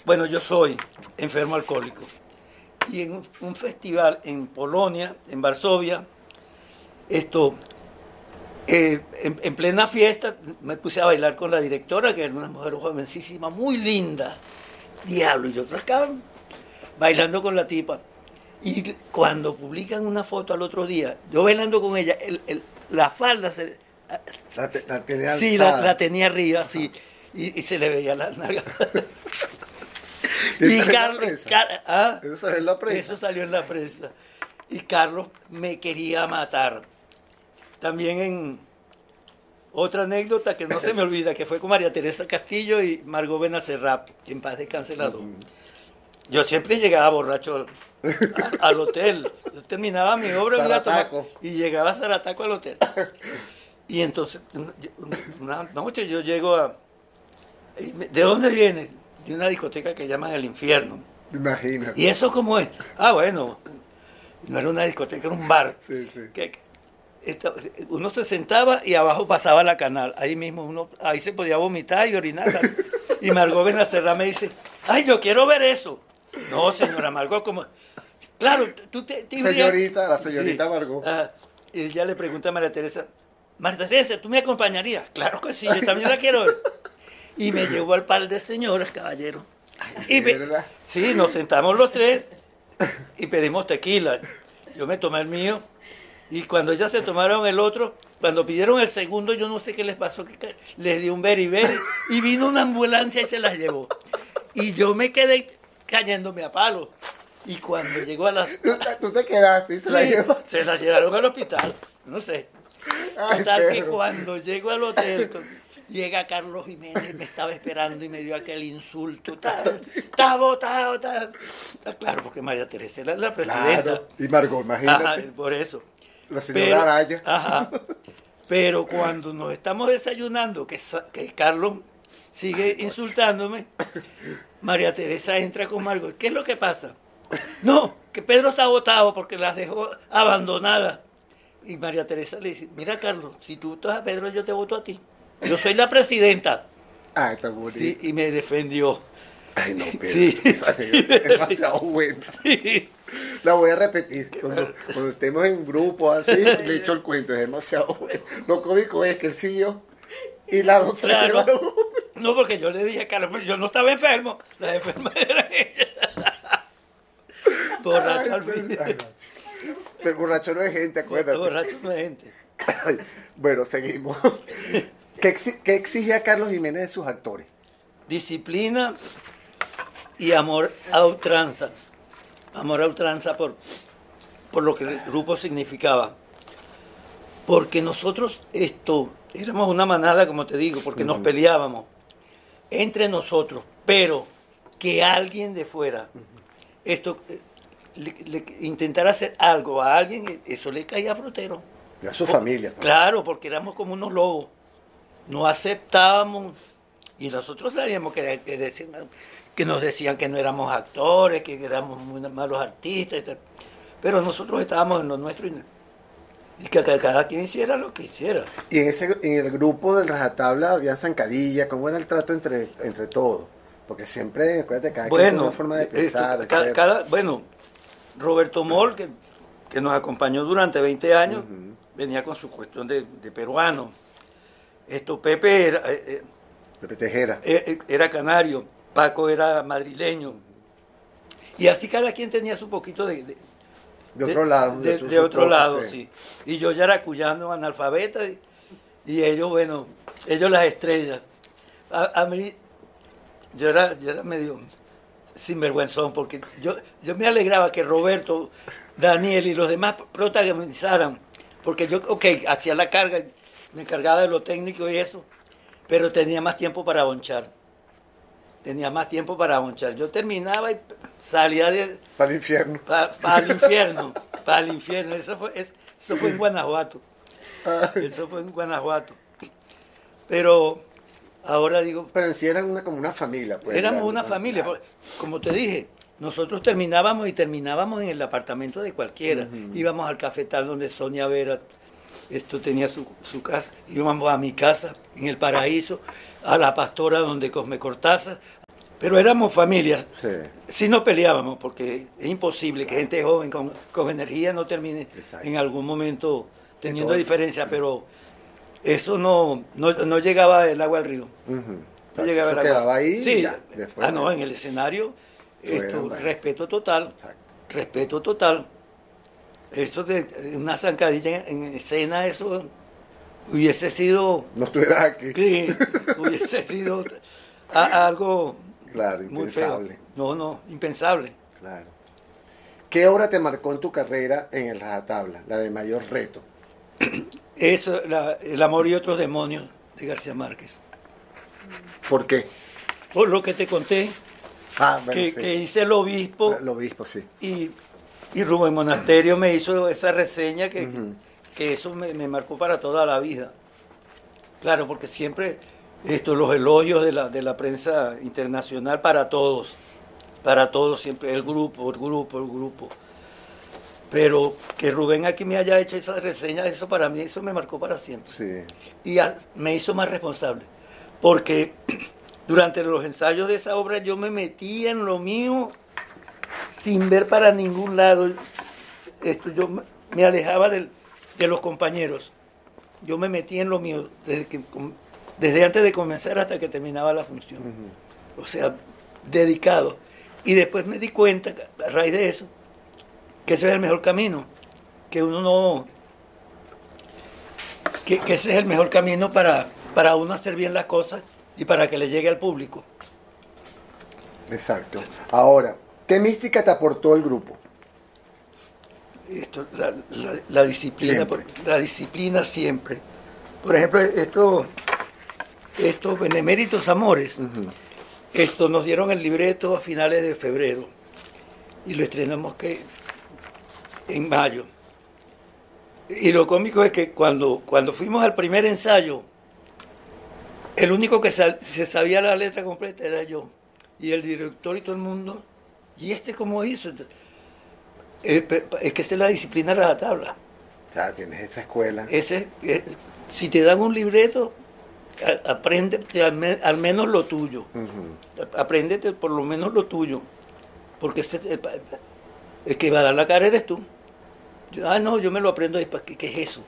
bueno, yo soy enfermo alcohólico. Y en un festival en Polonia, en Varsovia, esto, en plena fiesta, me puse a bailar con la directora, que era una mujer jovencísima, muy linda. Diablo, y yo acá bailando con la tipa. Y cuando publican una foto al otro día, yo bailando con ella, la falda se, La tenía sí, alzada. la tenía arriba, así, y se le veía la nalga. ¿Y eso salió en la Carlos, prensa? ¿ah? Eso salió en la prensa. Eso salió en la prensa. Y Carlos me quería matar. También en otra anécdota que no se me olvida, que fue con María Teresa Castillo y Margot Benacerrap, que en paz descanse las dos. Yo siempre llegaba borracho al hotel. Yo terminaba mi obra en una toma Zarataco. y llegaba a Zarataco al hotel. Y entonces, una noche yo llego a... ¿De dónde vienes? De una discoteca que llaman El Infierno. Imagínate. ¿Y eso cómo es? Ah, bueno, no era una discoteca, era un bar. Sí, sí. Uno se sentaba y abajo pasaba la canal. Ahí mismo ahí se podía vomitar y orinar. Y Margot Benacerra me dice, ay, yo quiero ver eso. No, señora Margot, como... Claro, tú te irías- Señorita, la señorita Sí. Margot. Y ella le pregunta a María Teresa, María Teresa, ¿tú me acompañarías? Claro que sí, yo también la quiero ver. Y me llevó al par de señoras, caballero. Y ¿De verdad? sí, nos sentamos los tres y pedimos tequila. Yo me tomé el mío y cuando ellas se tomaron el otro, cuando pidieron el segundo, yo no sé qué les pasó, que les dio un beriberi y vino una ambulancia y se las llevó. Y yo me quedé cayéndome a palo. Y cuando llegó a las... Tú te quedaste y se la Sí, llevas. se las llevaron al hospital, no sé. Ay, Total que Pedro. cuando llego al hotel, llega Carlos Jiménez, me estaba esperando y me dio aquel insulto. Está botado, está. Claro, porque María Teresa era la presidenta. Claro. Y Margot, imagínate. Ajá, por eso. La señora Araya. Ajá. Pero cuando nos estamos desayunando, que Carlos sigue insultándome, María Teresa entra con Margot. ¿Qué es lo que pasa? No, que Pedro está votado porque las dejó abandonadas. Y María Teresa le dice, mira Carlos, si tú votas a Pedro, yo te voto a ti. Yo soy la presidenta. Ah, está bonito. Sí, y me defendió. Ay, no, Pedro. Sí. Esa anécdota es demasiado buena. La voy a repetir. Cuando estemos en grupo así, le echo el cuento. Es demasiado bueno. Lo cómico es que él siguió y la dos se la Claro. llevaron. No, porque yo le dije a Carlos, pero yo no estaba enfermo. Las enfermas eran ellas. Borracho al fin. Ay, no. Pero borracho no es gente, acuérdate. Borracho no es gente. Ay, bueno, seguimos. ¿Qué exigía Carlos Jiménez de sus actores? Disciplina y amor a ultranza. Amor a ultranza por lo que el grupo significaba. Porque nosotros éramos una manada, como te digo, porque nos peleábamos entre nosotros, pero que alguien de fuera le intentara hacer algo a alguien, eso le caía frutero. Y a su familia. pues. Claro, porque éramos como unos lobos. No aceptábamos. Y nosotros sabíamos que nos decían que no éramos actores, que éramos muy malos artistas. Y tal. Pero nosotros estábamos en lo nuestro y que cada quien hiciera lo que hiciera. Y en el grupo del Rajatabla había zancadilla. ¿Cómo era el trato entre todos? Porque siempre, acuérdate, cada quien tiene Bueno, una forma de pensar. de ser. bueno, Roberto Moll, que nos acompañó durante 20 años, venía con su cuestión de peruano. Pepe Pepe Tejera. era canario, Paco era madrileño. Y así cada quien tenía su poquito De otro lado. de otro lado, sí. Y yo ya era cuyano analfabeta y ellos, bueno, ellos las estrellas. A mí, yo era medio sinvergüenzón porque yo me alegraba que Roberto, Daniel y los demás protagonizaran. Porque yo, hacía la carga, me encargaba de lo técnico y eso, pero tenía más tiempo para bonchar. Yo terminaba y salía Para el infierno. para el infierno, Eso fue en Guanajuato. Eso fue en Guanajuato. Pero ahora digo, Pero en sí eran como una familia. Pues, éramos ya, una ¿no? familia. Claro. Como te dije, nosotros terminábamos y terminábamos en el apartamento de cualquiera. Íbamos al cafetal donde Sonia Vera tenía su casa, íbamos a mi casa en el Paraíso, a la Pastora donde Cosme Cortázar, pero éramos familias. Sí. Sí nos peleábamos porque es imposible que gente joven con energía no termine Exacto. en algún momento teniendo diferencia, pero eso no llegaba el agua al río. No llegaba Eso el agua. quedaba ahí. Sí. Ya, después, No, en el escenario, bueno. respeto total. Exacto. Respeto total. Eso de una zancadilla en escena, eso hubiese sido, No estuvieras aquí. sí, hubiese sido algo Claro, muy feo. impensable. No, impensable. Claro. ¿Qué obra te marcó en tu carrera en el Rajatabla? La de mayor reto. Eso, El amor y otros demonios de García Márquez. ¿Por qué? Por lo que te conté, Bueno, sí. que hice el obispo El obispo, sí. y Rubén Monasterio me hizo esa reseña que eso me marcó para toda la vida. Claro, porque siempre los elogios de la prensa internacional para todos siempre, el grupo. Pero que Rubén aquí me haya hecho esa reseña, eso para mí, eso me marcó para siempre. Sí. Y me hizo más responsable, porque durante los ensayos de esa obra yo me metí en lo mío sin ver para ningún lado. Yo me alejaba de los compañeros. Yo me metí en lo mío desde antes de comenzar hasta que terminaba la función. O sea, dedicado. Y después me di cuenta, a raíz de eso, que ese es el mejor camino. Que uno no... Que ese es el mejor camino para uno hacer bien las cosas y para que le llegue al público. Exacto. Ahora, ¿qué mística te aportó el grupo? La disciplina, Siempre. La disciplina siempre. Por ejemplo, estos Beneméritos Amores, nos dieron el libreto a finales de febrero y lo estrenamos en mayo. Y lo cómico es que cuando fuimos al primer ensayo, el único que se sabía la letra completa era yo. Y el director y todo el mundo, ¿y cómo hizo? Es que esa es la disciplina rajatabla. O sea, tienes esa escuela. Si te dan un libreto, apréndete al menos lo tuyo. Apréndete por lo menos lo tuyo. Porque el que va a dar la cara eres tú. No, yo me lo aprendo. ¿Qué es eso?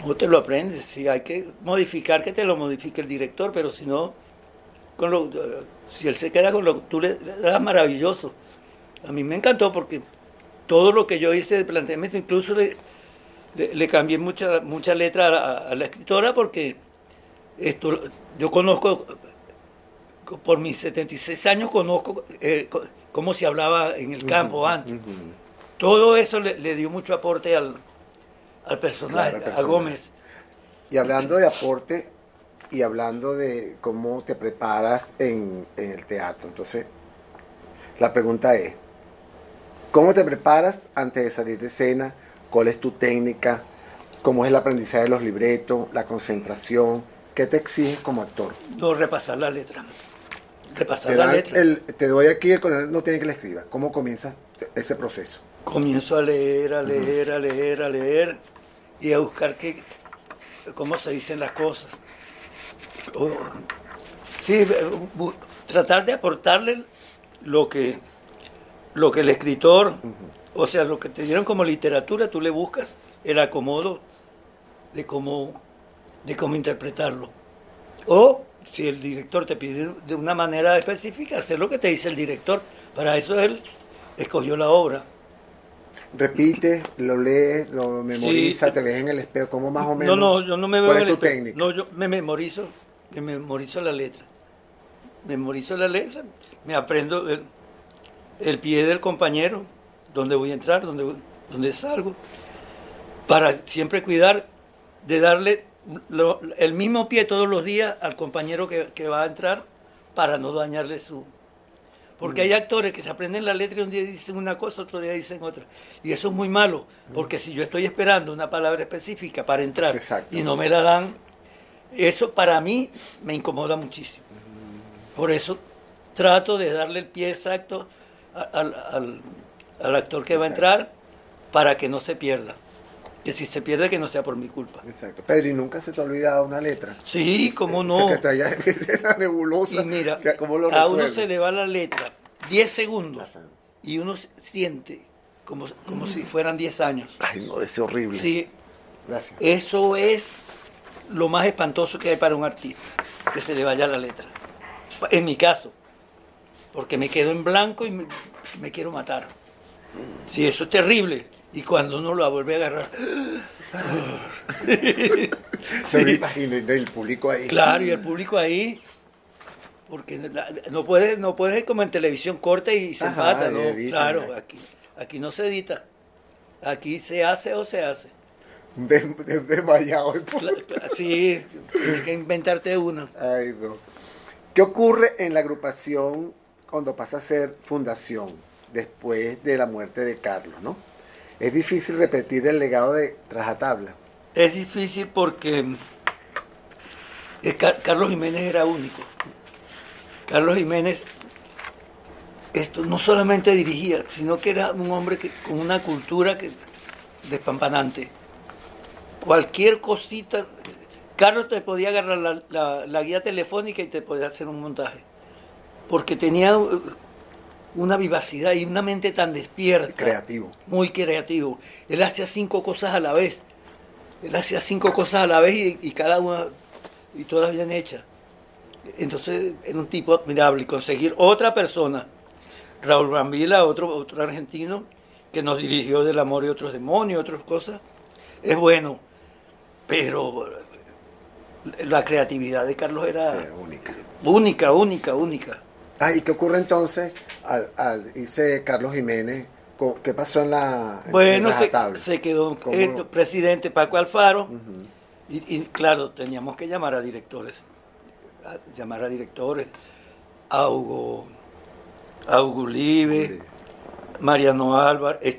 No te lo aprendes. Si hay que modificar, que te lo modifique el director, pero si no, si él se queda con lo que tú le das, maravilloso. A mí me encantó porque todo lo que yo hice de planteamiento, incluso le cambié mucha letra a la escritora, porque yo conozco, por mis 76 años, conozco cómo se hablaba en el campo antes. Todo eso le dio mucho aporte al personaje, Claro, a Gómez. Y hablando de aporte y hablando de cómo te preparas en el teatro, entonces la pregunta es, ¿cómo te preparas antes de salir de escena? ¿Cuál es tu técnica? ¿Cómo es el aprendizaje de los libretos? ¿La concentración? ¿Qué te exiges como actor? No, repasar la letra. Repasar la letra. Te doy aquí, el coronel no tiene que le escriba. ¿Cómo comienzas ese proceso? Comienzo a leer y a buscar cómo se dicen las cosas. Sí, tratar de aportarle lo que el escritor, o sea, lo que te dieron como literatura, tú le buscas el acomodo de cómo interpretarlo. O si el director te pide de una manera específica, hacer lo que te dice el director. Para eso él escogió la obra. Repites, lo lees, lo memorizas, Sí. te ves en el espejo, ¿cómo más o menos? No, yo no me veo ¿Cuál en es el tu espejo. técnica? No, yo me memorizo la letra. Memorizo la letra, me aprendo el pie del compañero, dónde voy a entrar, dónde salgo, para siempre cuidar de darle el mismo pie todos los días al compañero que va a entrar, para no dañarle Porque hay actores que se aprenden la letra y un día dicen una cosa, otro día dicen otra. Y eso es muy malo, porque si yo estoy esperando una palabra específica para entrar Exacto. y no me la dan, eso para mí me incomoda muchísimo. Por eso trato de darle el pie exacto al actor que va a entrar para que no se pierda. Que si se pierde, que no sea por mi culpa. Exacto. Pedro, ¿y nunca se te ha olvidado una letra? Sí, cómo no. O sea, que allá en la nebulosa. Y mira, ¿cómo lo a uno resuelve? se le va la letra 10 segundos y uno siente como si fueran 10 años. Ay, no, es horrible. Sí, Gracias. eso es lo más espantoso que hay para un artista, que se le vaya la letra. En mi caso, porque me quedo en blanco y me quiero matar. Sí, eso es terrible. Y cuando uno lo vuelve a agarrar... Se me imagina el público ahí. Claro, y el público ahí, porque no puedes como en televisión corta y se Ajá, mata, ¿no? editan, Claro, ¿no? aquí no se edita. Aquí se hace o se hace. Desmayado. Sí, tienes que inventarte una. Ay, no. ¿Qué ocurre en la agrupación cuando pasa a ser fundación después de la muerte de Carlos, no? Es difícil repetir el legado de Rajatabla. Es difícil porque Carlos Jiménez era único. Carlos Jiménez esto no solamente dirigía, sino que era un hombre con una cultura despampanante. Cualquier cosita, Carlos te podía agarrar la guía telefónica y te podía hacer un montaje. Porque tenía una vivacidad y una mente tan despierta. Creativo. Muy creativo. Él hacía 5 cosas a la vez. Él hacía 5 cosas a la vez y cada una, y todas bien hechas. Entonces era un tipo admirable. Y conseguir otra persona, Raúl Brambila, otro argentino, que nos dirigió Del amor y otros demonios, otras cosas, es bueno. Pero la creatividad de Carlos era única. única. Ah, ¿y qué ocurre entonces dice Carlos Jiménez? ¿Qué pasó en la Bueno, Rajatabla? se quedó presidente Paco Alfaro. Y claro, teníamos que llamar a directores. A Hugo Ulibe, Mariano Álvarez,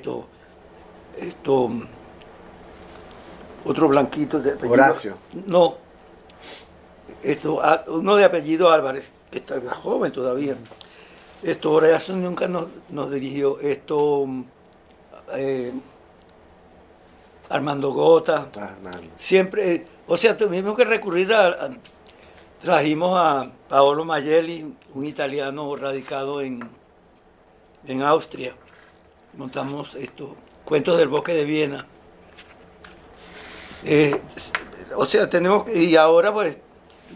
otro blanquito de apellido. Horacio. No, uno de apellido Álvarez, que está joven todavía. Horacio nunca nos dirigió. Armando Gota. Siempre, o sea, tuvimos que recurrir trajimos a Paolo Magelli, un italiano radicado en Austria. Montamos Cuentos del Bosque de Viena. O sea, y ahora pues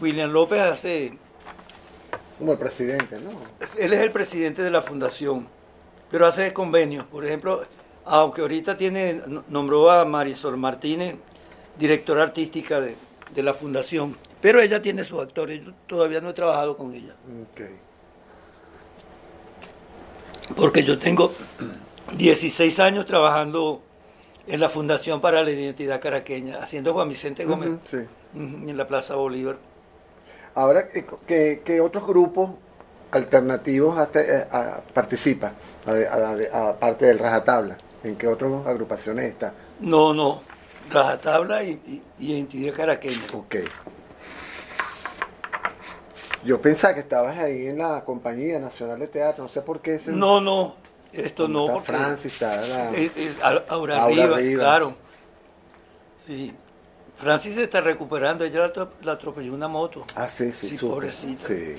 William López hace... Como el presidente, ¿no? Él es el presidente de la fundación, pero hace convenios. Por ejemplo, aunque ahorita nombró a Marisol Martínez, directora artística de la fundación, pero ella tiene sus actores. Yo todavía no he trabajado con ella. Okay. Porque yo tengo 16 años trabajando en la Fundación para la Identidad Caraqueña, haciendo Juan Vicente Gómez, en la Plaza Bolívar. Ahora, ¿qué otros grupos alternativos participan, aparte del Rajatabla? ¿En qué otras agrupaciones está? No, Rajatabla y Identidad Caraqueña. Ok. Yo pensaba que estabas ahí en la Compañía Nacional de Teatro, no sé por qué. No, esto no. Está porque Francis, está Aura Rivas, claro. Sí. Francis se está recuperando, ella la atropelló una moto. Ah, sí, pobrecita. Sí.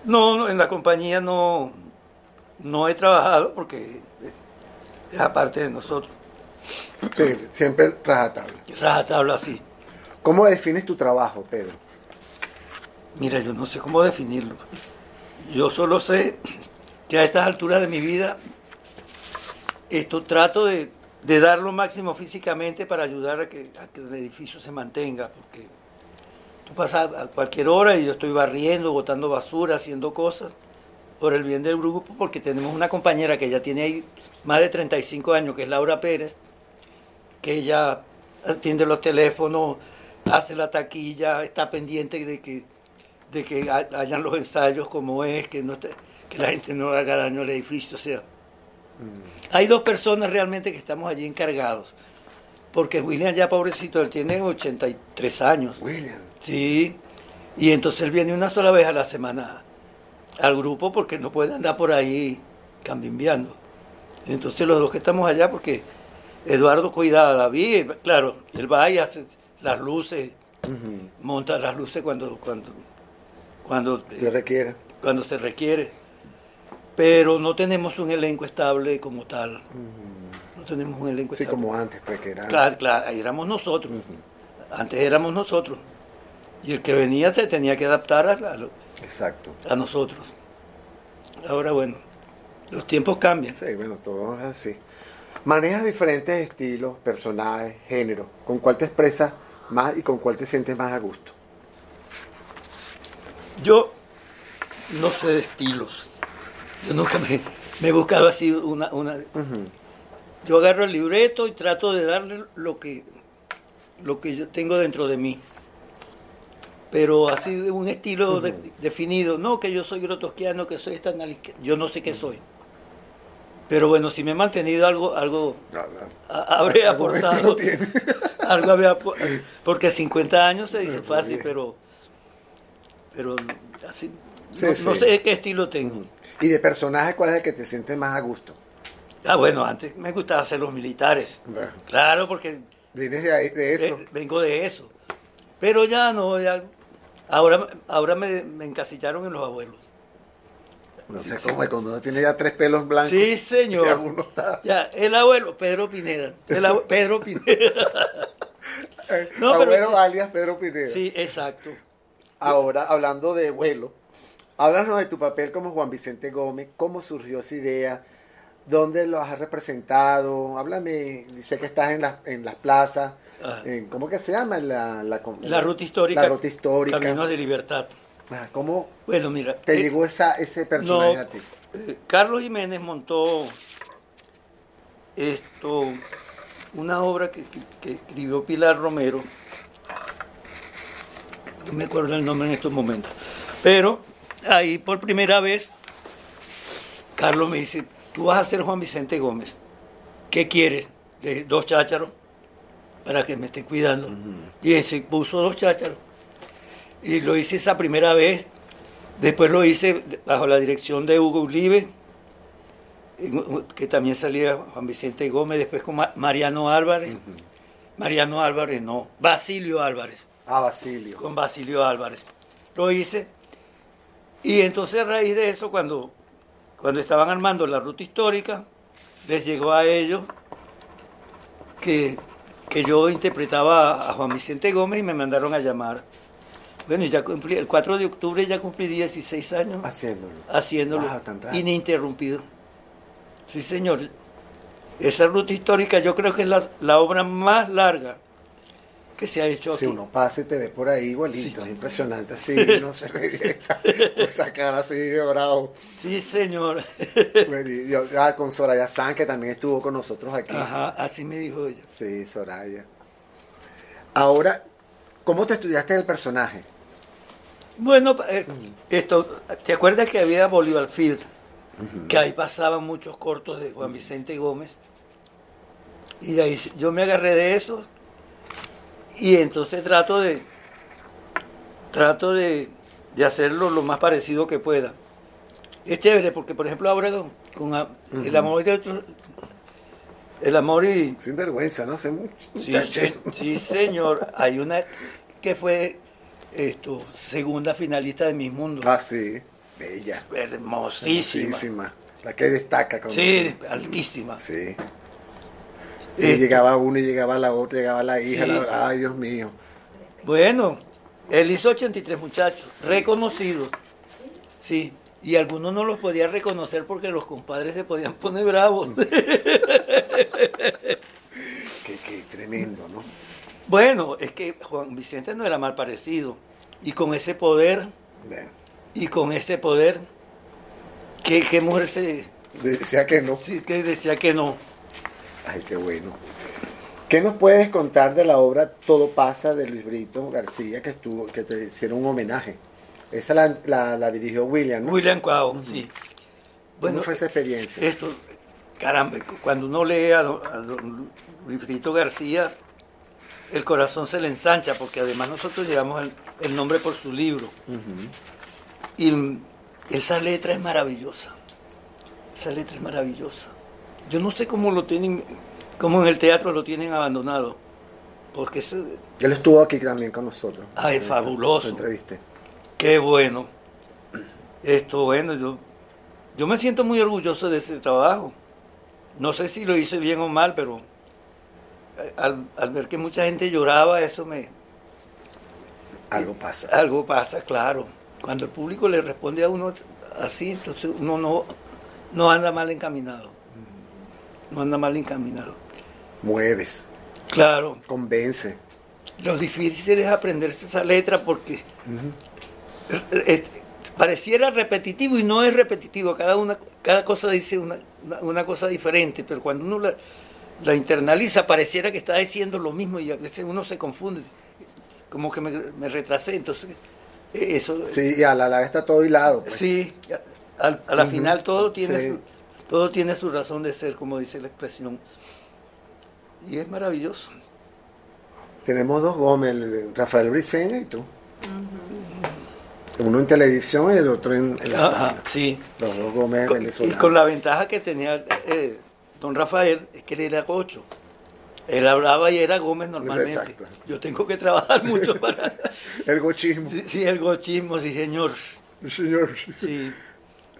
No, en la compañía no he trabajado porque es aparte de nosotros. Sí, siempre Rajatabla. Rajatabla, sí. ¿Cómo defines tu trabajo, Pedro? Mira, yo no sé cómo definirlo. Yo solo sé que a estas alturas de mi vida trato de dar lo máximo físicamente para ayudar a que el edificio se mantenga, porque tú pasas a cualquier hora y yo estoy barriendo, botando basura, haciendo cosas por el bien del grupo, porque tenemos una compañera que ya tiene ahí más de 35 años, que es Laura Pérez, que ella atiende los teléfonos, hace la taquilla, está pendiente de que hayan los ensayos como es, que la gente no haga daño al edificio, o sea. Hay 2 personas realmente que estamos allí encargados, porque William ya pobrecito, él tiene 83 años. William. Sí, y entonces él viene una sola vez a la semana al grupo porque no pueden andar por ahí cambimbiando. Entonces los dos que estamos allá, porque Eduardo cuida a David, claro, él va y hace las luces, monta las luces cuando Se requiere. cuando se requiere. Pero no tenemos un elenco estable como tal. No tenemos un elenco Sí, estable. como antes, pues que era. Claro, claro, ahí éramos nosotros. Antes éramos nosotros. Y el que venía se tenía que adaptar Exacto. a nosotros. Ahora, bueno, los tiempos cambian. Sí, bueno, todo es así. Manejas diferentes estilos, personajes, géneros. ¿Con cuál te expresas más y con cuál te sientes más a gusto? Yo no sé de estilos. Yo nunca me he buscado así una. Yo agarro el libreto y trato de darle lo que yo tengo dentro de mí. Pero así de un estilo definido, no que yo soy grotowskiano, que soy yo no sé qué soy. Pero bueno, si me he mantenido algo habré ¿Algún estilo aportado. tiene? Algo porque 50 años se dice fácil, pero así, Sí, no sí. sé qué estilo tengo. ¿Y de personaje cuál es el que te sientes más a gusto? Bueno, antes me gustaba hacer los militares. Bueno. Claro, porque ¿Vienes de ahí, de eso? vengo de eso. Pero ya no, ya. Ahora me encasillaron en los abuelos. No sé cómo es cuando uno tiene ya 3 pelos blancos. Sí, Y señor. uno está... Ya, el abuelo, Pedro Pineda. Pedro Pineda. No, pero abuelo alias Pedro Pineda. Sí, exacto. Ahora, hablando de vuelo, háblanos de tu papel como Juan Vicente Gómez, cómo surgió esa idea, dónde lo has representado, háblame, sé que estás en las plazas, ¿cómo que se llama? La ruta histórica. La ruta histórica. Caminos de Libertad. ¿Cómo Bueno, mira. te llegó ese personaje no, a ti? Carlos Jiménez montó una obra que escribió Pilar Romero. No me acuerdo el nombre en estos momentos. Pero ahí por primera vez, Carlos me dice, tú vas a ser Juan Vicente Gómez. ¿Qué quieres? 2 chácharos para que me estén cuidando. Y se puso 2 chácharos. Y lo hice esa primera vez. Después lo hice bajo la dirección de Hugo Ulibe, que también salía Juan Vicente Gómez, después con Mariano Álvarez. Mariano Álvarez no, Basilio Álvarez. Basilio. Con Basilio Álvarez. Lo hice. Y entonces a raíz de eso, cuando estaban armando la ruta histórica, les llegó a ellos que yo interpretaba a Juan Vicente Gómez y me mandaron a llamar. Bueno, y ya cumplí, el 4 de octubre ya cumplí 16 años haciéndolo Tan rápido. ininterrumpido. Sí, señor. Esa ruta histórica yo creo que es la obra más larga que se ha hecho aquí. Si uno pasa y te ve por ahí igualito, Sí. es impresionante, así, no se ve esa cara así de bravo. Sí, señor. Bueno, y con Soraya San, que también estuvo con nosotros aquí. Ajá, así me dijo ella. Sí, Soraya. Ahora, ¿cómo te estudiaste el personaje? Bueno, ¿te acuerdas que había Bolívar Field? Que ahí pasaban muchos cortos de Juan Vicente Gómez. Y de ahí yo me agarré de eso. Y entonces trato de hacerlo lo más parecido que pueda. Es chévere porque, por ejemplo, ahora con el amor de otros, el amor y... Sin vergüenza, ¿no? Hace mucho. Sí, señor. Hay una que fue segunda finalista de Miss Mundo. Sí, bella. Hermosísima. Hermosísima. La que destaca. Sí, altísima. Sí. Sí, llegaba uno y llegaba la otra, llegaba la hija. Sí. Ay, Dios mío. Bueno, él hizo 83 muchachos, reconocidos. Sí, y algunos no los podía reconocer porque los compadres se podían poner bravos. Qué tremendo, ¿no? Bueno, es que Juan Vicente no era mal parecido. Y con ese poder, Bueno, ¿qué mujer decía que no. sí, que decía que no? Ay, qué bueno. ¿Qué nos puedes contar de la obra Todo pasa de Luis Brito García que te hicieron un homenaje? Esa la dirigió William, ¿no? William Cuau, sí. ¿Cómo fue esa experiencia? Caramba, cuando uno lee a don Luis Brito García, el corazón se le ensancha, porque además nosotros llevamos el nombre por su libro. Y esa letra es maravillosa. Esa letra es maravillosa. Yo no sé cómo lo tienen, cómo en el teatro lo tienen abandonado. Porque eso, Él estuvo aquí también con nosotros. es fabuloso. Lo entrevisté. Qué bueno. Bueno, yo me siento muy orgulloso de ese trabajo. No sé si lo hice bien o mal, pero al ver que mucha gente lloraba, eso me... Algo pasa. Algo pasa, claro. Cuando el público le responde a uno así, entonces uno no anda mal encaminado. No anda mal encaminado. Mueves, Claro. convence. Lo difícil es aprenderse esa letra porque pareciera repetitivo y no es repetitivo. Cada cosa dice una cosa diferente, pero cuando uno la internaliza pareciera que está diciendo lo mismo y a veces uno se confunde. Como que me retrasé, entonces eso... Sí, y a la larga está todo hilado. Pues. Sí, a la final todo tiene, sí. todo tiene su razón de ser, como dice la expresión. Y es maravilloso. Tenemos dos Gómez, Rafael Briceño y tú. Uno en televisión y el otro en la Ajá, sí. Los dos Gómez Y venezolanos. con la ventaja que tenía don Rafael, es que él era gocho. Él hablaba y era Gómez normalmente. Exacto. Yo tengo que trabajar mucho para... El gochismo. Sí, sí, el gochismo, sí, señor. Señor. Sí,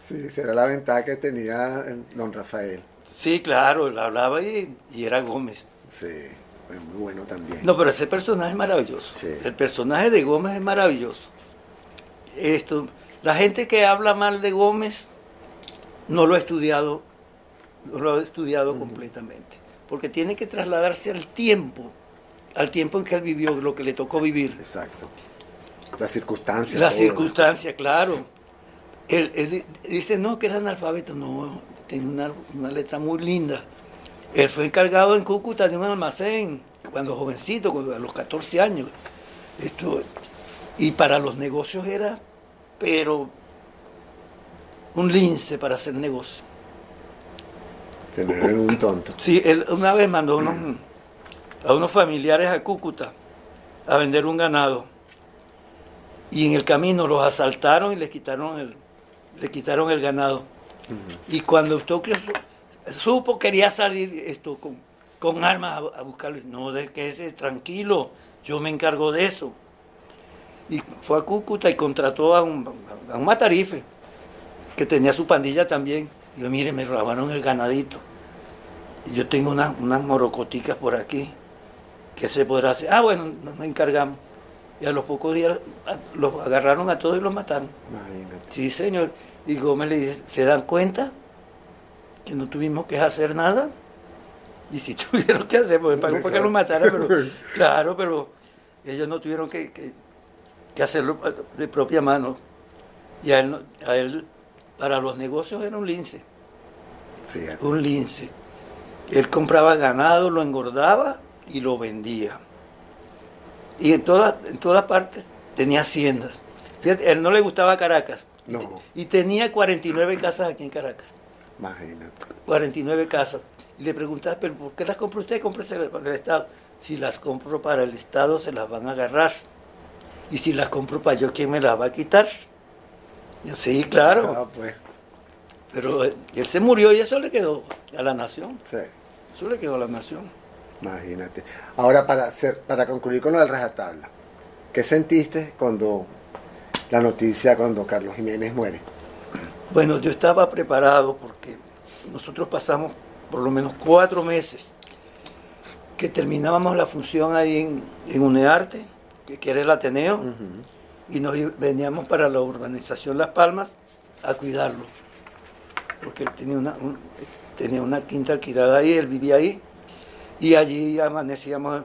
Sí, será la ventaja que tenía don Rafael. sí, claro, él hablaba y era Gómez. Sí, es muy bueno también. No, pero ese personaje es maravilloso. Sí. El personaje de Gómez es maravilloso. La gente que habla mal de Gómez no lo ha estudiado, completamente. Porque tiene que trasladarse al tiempo en que él vivió, lo que le tocó vivir. Exacto. Las circunstancias. Las todo. circunstancias, claro. Él dice, no, que era analfabeto. No, tiene una letra muy linda. Él fue encargado en Cúcuta de un almacén, cuando jovencito, a los 14 años. Y para los negocios era, pero un lince para hacer negocio. Que no era un tonto. Sí, él una vez mandó a unos familiares a Cúcuta a vender un ganado. Y en el camino los asaltaron y le quitaron el ganado. Y cuando Eustoquio supo, quería salir con armas a buscarlo. No, de que tranquilo, yo me encargo de eso. Y fue a Cúcuta y contrató a un matarife que tenía su pandilla también. Y yo, mire, me robaron el ganadito. Y yo tengo unas morocoticas por aquí. ¿Qué se podrá hacer? Bueno, nos encargamos. Y a los pocos días los agarraron a todos y los mataron. Imagínate. Sí, señor. Y Gómez le dice, ¿se dan cuenta que no tuvimos que hacer nada? Y si tuvieron que hacer, pues pagó para que los mataran, pero claro, pero ellos no tuvieron que hacerlo de propia mano. Y a él, para los negocios era un lince. Fíjate. Un lince. Él compraba ganado, lo engordaba y lo vendía. Y en todas partes tenía haciendas. Fíjate, a él no le gustaba Caracas. No. Y tenía 49 casas aquí en Caracas. Imagínate. 49 casas. Y le preguntaba, ¿pero por qué las compró usted? Cómpreselas para el Estado. Si las compro para el Estado, se las van a agarrar. Y si las compro para yo, ¿quién me las va a quitar? Yo, sí, claro. Pues. Pero él se murió y eso le quedó a la nación. Sí. Eso le quedó a la nación. Imagínate. Ahora, para concluir con lo del rajatabla, ¿qué sentiste cuando Carlos Jiménez muere? Bueno, yo estaba preparado porque nosotros pasamos por lo menos 4 meses que terminábamos la función ahí en UNEARTE, que era el Ateneo, y nos veníamos para la urbanización Las Palmas a cuidarlo, porque él tenía una quinta alquilada ahí, él vivía ahí, y allí amanecíamos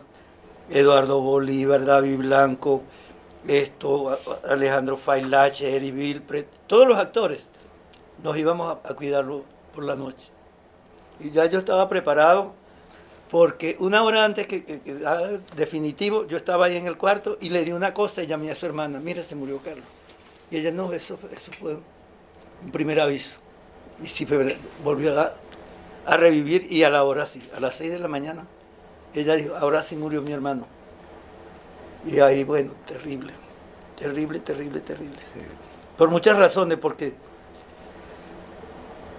Eduardo Bolívar, David Blanco, Alejandro Failache, Eri Vilpret, todos los actores, nos íbamos a cuidarlo por la noche. Y ya yo estaba preparado, porque una hora antes que definitivo, yo estaba ahí en el cuarto y le di una cosa y llamé a su hermana, mira, se murió Carlos. Y ella, no, eso fue un primer aviso. Y sí, volvió a revivir y a la hora sí, a las 6 de la mañana, ella dijo, ahora sí murió mi hermano. Y ahí, bueno, terrible. Sí. Por muchas razones, porque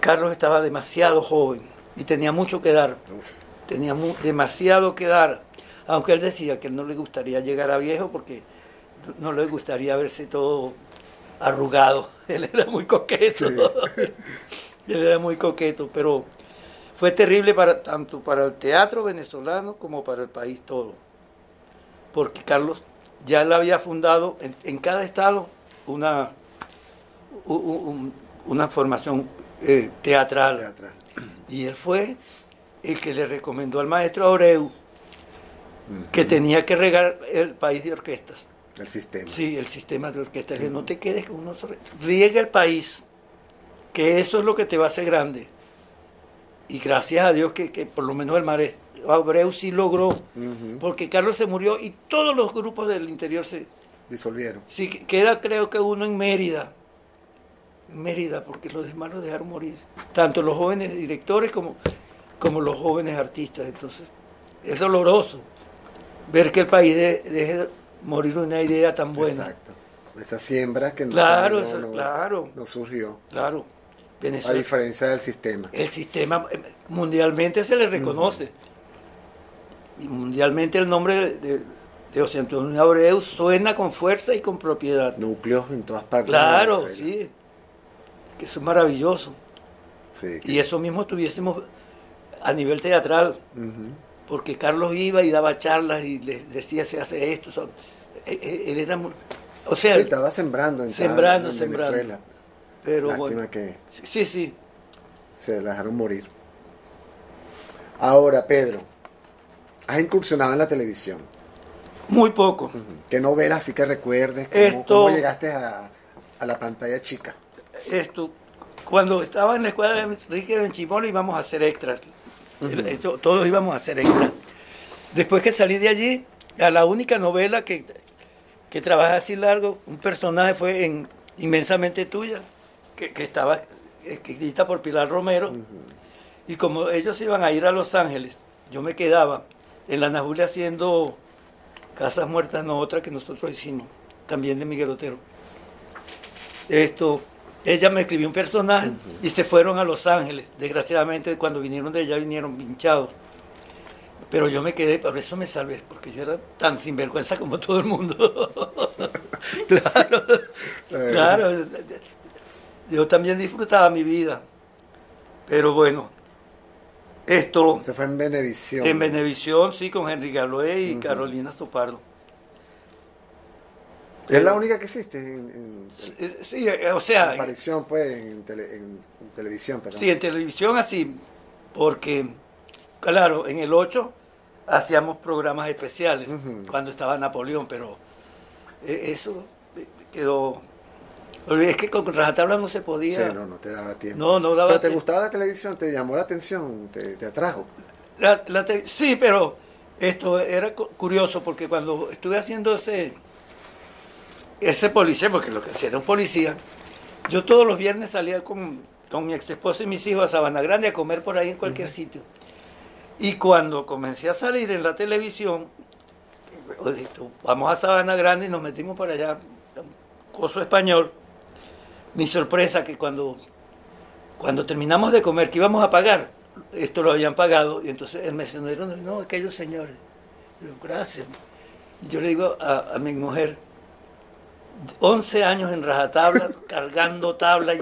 Carlos estaba demasiado joven y tenía mucho que dar. Tenía demasiado que dar. Aunque él decía que no le gustaría llegar a viejo porque no le gustaría verse todo arrugado. Él era muy coqueto. Sí. Él era muy coqueto, pero fue terrible tanto para el teatro venezolano como para el país todo. Porque Carlos ya él había fundado en cada estado una formación teatral. Y él fue el que le recomendó al maestro Abreu que tenía que regar el país de orquestas. El sistema. Sí, el sistema de orquestas. No te quedes con uno solo. Riega el país, que eso es lo que te va a hacer grande. Y gracias a Dios que por lo menos el maestro Abreu sí logró, porque Carlos se murió y todos los grupos del interior se disolvieron. Sí, queda creo que uno en Mérida. Porque los demás lo dejaron morir. Tanto los jóvenes directores como los jóvenes artistas. Entonces, es doloroso ver que el país deje de morir una idea tan buena. Exacto. Esa siembra que no surgió. Claro. Venezuela, a diferencia del sistema. El sistema mundialmente se le reconoce. Y mundialmente el nombre de José Antonio Abreu suena con fuerza y con propiedad. Núcleos en todas partes. Claro, sí. Que eso es maravilloso. Sí, y eso mismo tuviésemos a nivel teatral. Porque Carlos iba y daba charlas y les decía se hace esto. Él era, o sea, sí, estaba sembrando en Venezuela. Pero lástima bueno, que sí. Se dejaron morir. Ahora, Pedro, has incursionado en la televisión. Muy poco. ¿Qué novelas así que recuerdes? ¿Cómo llegaste a la pantalla chica? Cuando estaba en la escuela de Enrique Benchimol íbamos a hacer extras. Todos íbamos a hacer extras. Después que salí de allí, a la única novela que trabajé así largo, un personaje fue en Inmensamente Tuya, que estaba escrita por Pilar Romero. Y como ellos iban a ir a Los Ángeles, yo me quedaba en la Ana Julia haciendo Casas Muertas, no otra que nosotros hicimos, también de Miguel Otero. Ella me escribió un personaje y se fueron a Los Ángeles. Desgraciadamente, cuando vinieron de allá, vinieron pinchados. Pero yo me quedé, por eso me salvé, porque yo era tan sinvergüenza como todo el mundo. Claro. Yo también disfrutaba mi vida. Pero bueno, se fue en Venevisión. En Venevisión, sí, con Henry Galoé y Carolina Sopardo. ¿Es la única que existe sí, o sea... aparición, pues, en televisión, perdón. Sí, en televisión así, porque, claro, en el 8 hacíamos programas especiales, cuando estaba Napoleón, pero eso quedó... Es que con rajatabla no se podía... Sí, no te daba tiempo. No daba ¿Pero te gustaba la televisión? ¿Te llamó la atención? ¿Te atrajo? Sí, pero esto era curioso, porque cuando estuve haciendo ese policía, porque lo que hacía era un policía, yo todos los viernes salía con mi ex esposa y mis hijos a Sabana Grande a comer por ahí en cualquier sitio. Y cuando comencé a salir en la televisión, vamos a Sabana Grande y nos metimos por allá, Coso Español. Mi sorpresa que cuando terminamos de comer, que íbamos a pagar, esto lo habían pagado, y entonces el mesonero nos dijo, no, aquellos señores. Yo, gracias. Y yo le digo a mi mujer, 11 años en rajatabla, cargando tabla,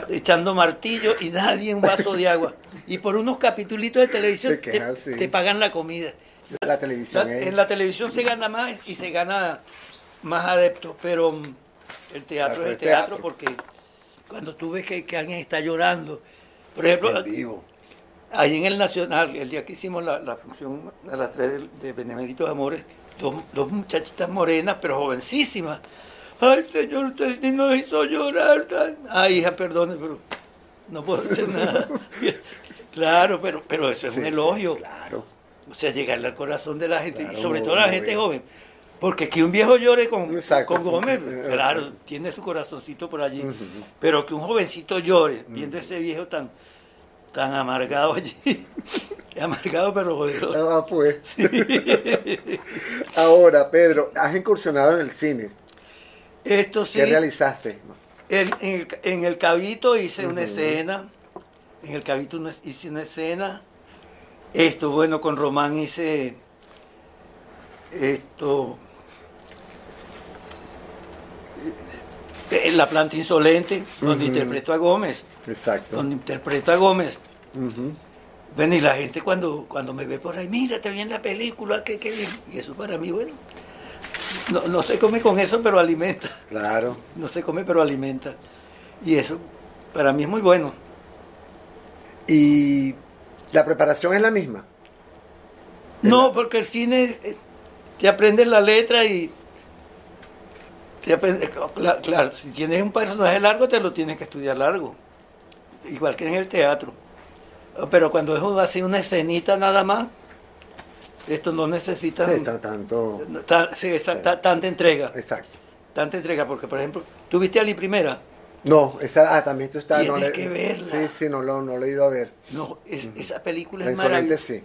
echando martillo y nadie un vaso de agua. Y por unos capitulitos de televisión te pagan la comida. La televisión en la televisión se gana más y se gana más adeptos, pero el teatro es el teatro porque cuando tú ves que alguien está llorando, por ejemplo, en vivo. Ahí en el Nacional, el día que hicimos la función a las 3 de Beneméritos Amores, dos muchachitas morenas, pero jovencísimas. Ay, señor, usted sí nos hizo llorar. Ay, hija, perdone, pero no puedo hacer nada. Claro, pero eso es un elogio. Sí, claro. O sea, llegarle al corazón de la gente, claro, y sobre todo a la gente joven. Porque que un viejo llore con Gómez, claro, tiene su corazoncito por allí. Pero que un jovencito llore, viendo ese viejo tan amargado allí. Amargado pero jodido. Ah, pues. Sí. Ahora, Pedro, has incursionado en el cine. Esto sí. ¿Qué realizaste? En el Cabito hice una escena. En el Cabito hice una escena. Bueno, con Román hice La planta insolente, donde interpreto a Gómez. Exacto. Donde interpreto a Gómez. Ujú. Bueno, y la gente cuando me ve por ahí, mira, te vi en la película, qué bien. Y eso para mí, bueno, no se come con eso, pero alimenta. Claro. No se come, pero alimenta. Y eso para mí es muy bueno. ¿Y la preparación es la misma? No, porque el cine te aprendes la letra y te aprendes, claro, si tienes un personaje largo te lo tienes que estudiar largo, igual que en el teatro. Pero cuando es así una escenita nada más, esto no necesita Sí, está tanto. tanta entrega. Exacto. Tanta entrega, porque por ejemplo, ¿tú viste Ali Primera? No, también tú estás. Tienes que verla. Sí, no lo he ido a ver. No, esa película La es Insolente maravillosa. sí.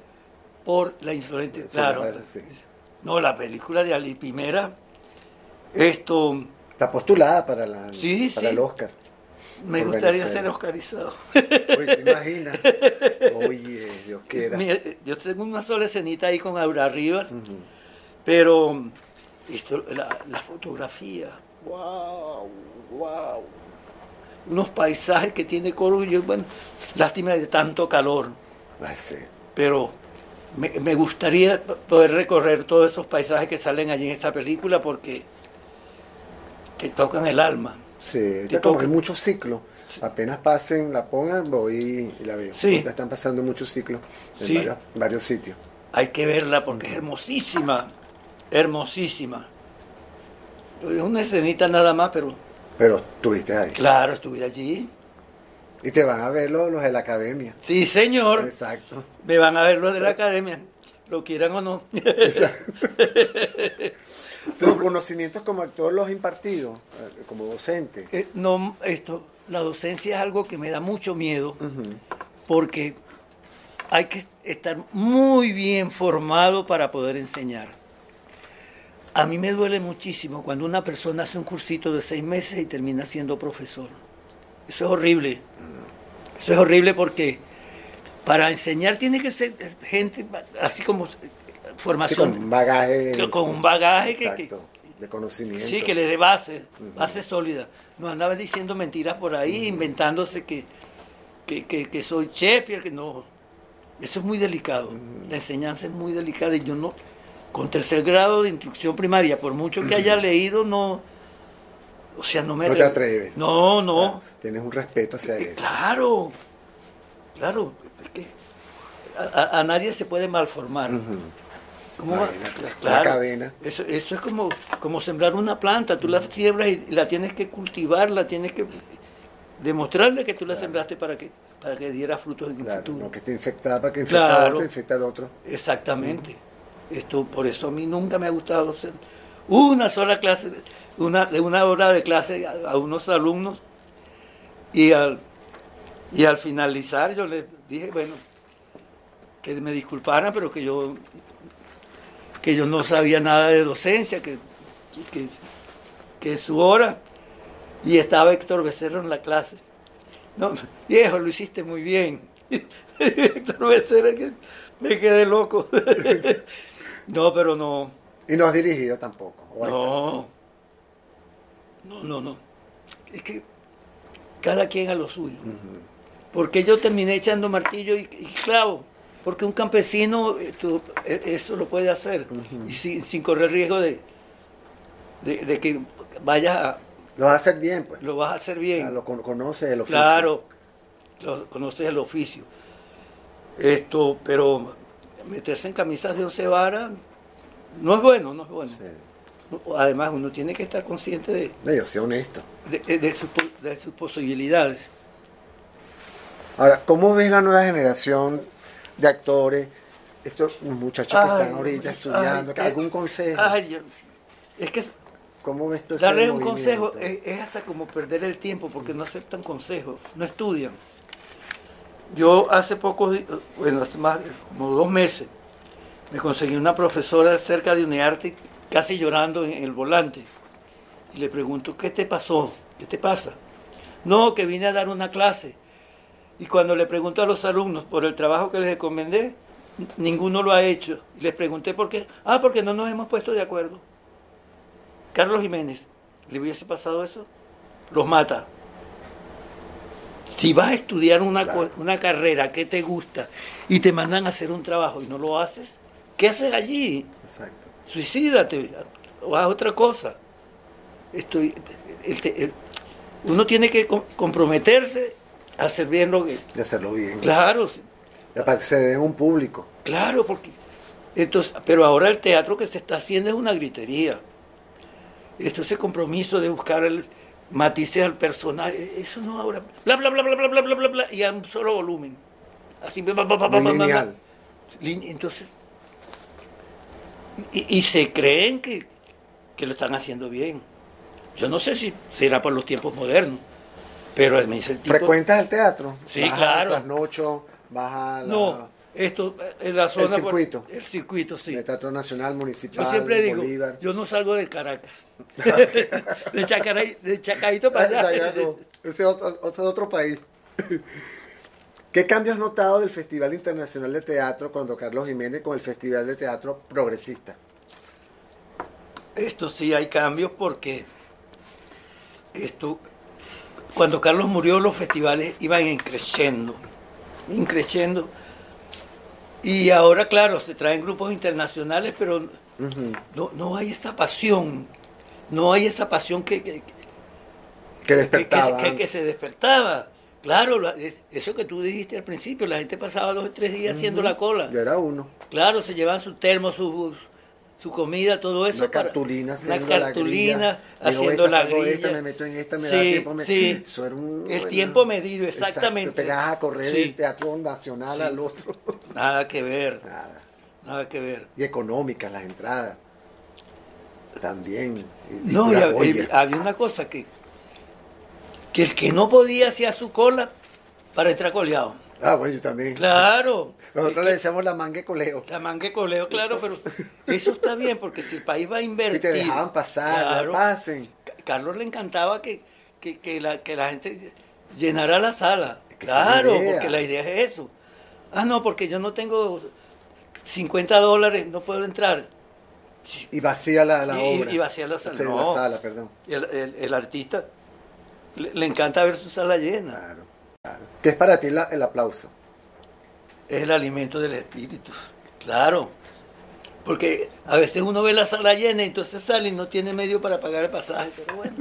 Por La Insolente, Sí, claro. sí. No, la película de Ali Primera, Está postulada para Sí, para sí. el Oscar. Me Por gustaría Venezuela. ser oscarizado. Oye, ¿te imaginas? Oye, Dios quiera. Mira, yo tengo una sola escenita ahí con Aura Rivas, pero la fotografía, wow, wow. Unos paisajes que tiene Coruña, bueno, lástima de tanto calor, Ay, sí. pero me gustaría poder recorrer todos esos paisajes que salen allí en esa película porque te tocan el alma. Sí, Te ahorita como toca. hay muchos ciclos, apenas pasen, la pongan, voy y la veo. Sí. Ahorita están pasando muchos ciclos en Sí. varios sitios. Hay que verla porque es hermosísima, hermosísima. Es una escenita nada más, pero Pero estuviste ahí. claro, estuve allí. Y te van a ver los de la academia. Sí, señor. Exacto. Me van a ver los de la academia, lo quieran o no. ¿Tus conocimientos como actor los has impartido, como docente? No, la docencia es algo que me da mucho miedo Ujú. porque hay que estar muy bien formado para poder enseñar. A mí me duele muchísimo cuando una persona hace un cursito de 6 meses y termina siendo profesor. Eso es horrible. Eso es horrible porque para enseñar tiene que ser gente así como Sí, formación, con un bagaje. con un bagaje Exacto, de conocimiento. sí, que le dé base, base sólida. No andaban diciendo mentiras por ahí, inventándose que soy Shakespeare, que no. Eso es muy delicado. La enseñanza es muy delicada y yo no, con 3er grado de instrucción primaria, por mucho que haya leído, no, o sea, no me No te atreves. No, no. Claro, tienes un respeto hacia eso. Claro, claro, es que a nadie se puede malformar. ¿Cómo va? Imagínate, la cadena. Eso es como sembrar una planta, tú la siembras y la tienes que cultivar, la tienes que demostrarle que tú la sembraste para que diera frutos en el Claro, futuro. no que esté infectada para que infecte al Claro. otro, infecte al otro. Exactamente. Por eso a mí nunca me ha gustado hacer una sola clase, de una hora de clase a unos alumnos y al finalizar yo les dije, bueno, que me disculparan, pero que yo no sabía nada de docencia, que es su hora, y estaba Héctor Becerra en la clase. No, viejo, lo hiciste muy bien. Héctor Becerra, que me quedé loco. No, pero no. Y no has dirigido tampoco. ¿o No. Es que cada quien a lo suyo. Porque yo terminé echando martillo y clavo. Porque un campesino eso lo puede hacer. Y sin correr riesgo de que vayas a... lo vas a hacer bien, pues. Lo vas a hacer bien. Lo conoces el oficio. Claro, conoces el oficio. Pero meterse en camisas de 11 varas no es bueno, no es bueno. Sí. Además, uno tiene que estar consciente No, yo soy honesto. de sus posibilidades. Ahora, ¿cómo ves la nueva generación de actores? Estos muchachos que están ahorita estudiando, ¿algún consejo? Es que ¿Cómo ves tú ese darles un movimiento? consejo es hasta como perder el tiempo porque no aceptan consejos, no estudian. Yo hace hace más como 2 meses, me conseguí una profesora cerca de UNEARTE casi llorando en el volante. Y le pregunto, ¿qué te pasó? ¿Qué te pasa? No, que vine a dar una clase. Y cuando le pregunto a los alumnos por el trabajo que les encomendé, ninguno lo ha hecho. Y les pregunté por qué. Ah, porque no nos hemos puesto de acuerdo. Carlos Jiménez, ¿le hubiese pasado eso? Los mata. Si vas a estudiar una carrera que te gusta y te mandan a hacer un trabajo y no lo haces, ¿qué haces allí? Exacto. Suicídate o haz otra cosa. Uno tiene que comprometerse a hacer bien lo que... De hacerlo bien. Claro, Para que se dé un público. claro, porque... Entonces, pero ahora el teatro que se está haciendo es una gritería. Ese compromiso de buscar matices al personaje, eso no ahora... Bla, bla, bla, bla, bla, bla, bla, bla, bla, y a un solo volumen. Así, bla, bla, bla, bla, bla, bla, Lineal. Entonces... Y se creen que lo están haciendo bien. Yo no sé si será por los tiempos modernos, pero me dice el tipo... ¿Frecuentas el teatro? Sí, ¿Vas claro. a Trasnocho? ¿Vas a la... No, esto en la zona... El circuito. El circuito, sí. El Teatro Nacional, Municipal, Yo siempre digo, Bolívar? yo no salgo de Caracas. de Chacaito para allá. No, ese es otro país. ¿Qué cambios has notado del Festival Internacional de Teatro cuando Carlos Jiménez con el Festival de Teatro Progresista? Esto sí hay cambios porque cuando Carlos murió los festivales iban increciendo. Y ahora, claro, se traen grupos internacionales, pero no hay esa pasión. No hay esa pasión que despertaba. que se despertaba. Claro, eso que tú dijiste al principio, la gente pasaba 2 o 3 días haciendo la cola. Yo era uno. Claro, se llevaban su termo, su comida, todo eso. Una cartulina, haciendo la grilla. Esta, me meto en esta, me da Sí, tiempo. sí. Eso era El tiempo medido, Exacto, exactamente. te pegabas a correr Sí. del Teatro Nacional Sí. al otro. Nada que ver, Nada. nada que ver. Y económicas las entradas. También. Y No, pura joya. había una cosa que el que no podía hacía su cola para entrar coleado. Ah, bueno, yo también. Claro. Nosotros le decíamos la manga de coleo. La manga de coleo, claro, pero eso está bien porque si el país va a Y invertir... te dejaban pasar, claro, ya pasen. Carlos le encantaba que la gente llenara la sala. Que Claro, esa es la idea. porque la idea es eso. Ah, no, porque yo no tengo $50, no puedo entrar. Y vacía la Y- obra. y vacía la sala. Sí, No. la sala, perdón. Y el artista le encanta ver su sala llena. Claro, claro. ¿Qué es para ti el aplauso? Es el alimento del espíritu. Claro. Porque a veces uno ve la sala llena y entonces sale y no tiene medio para pagar el pasaje. Pero bueno.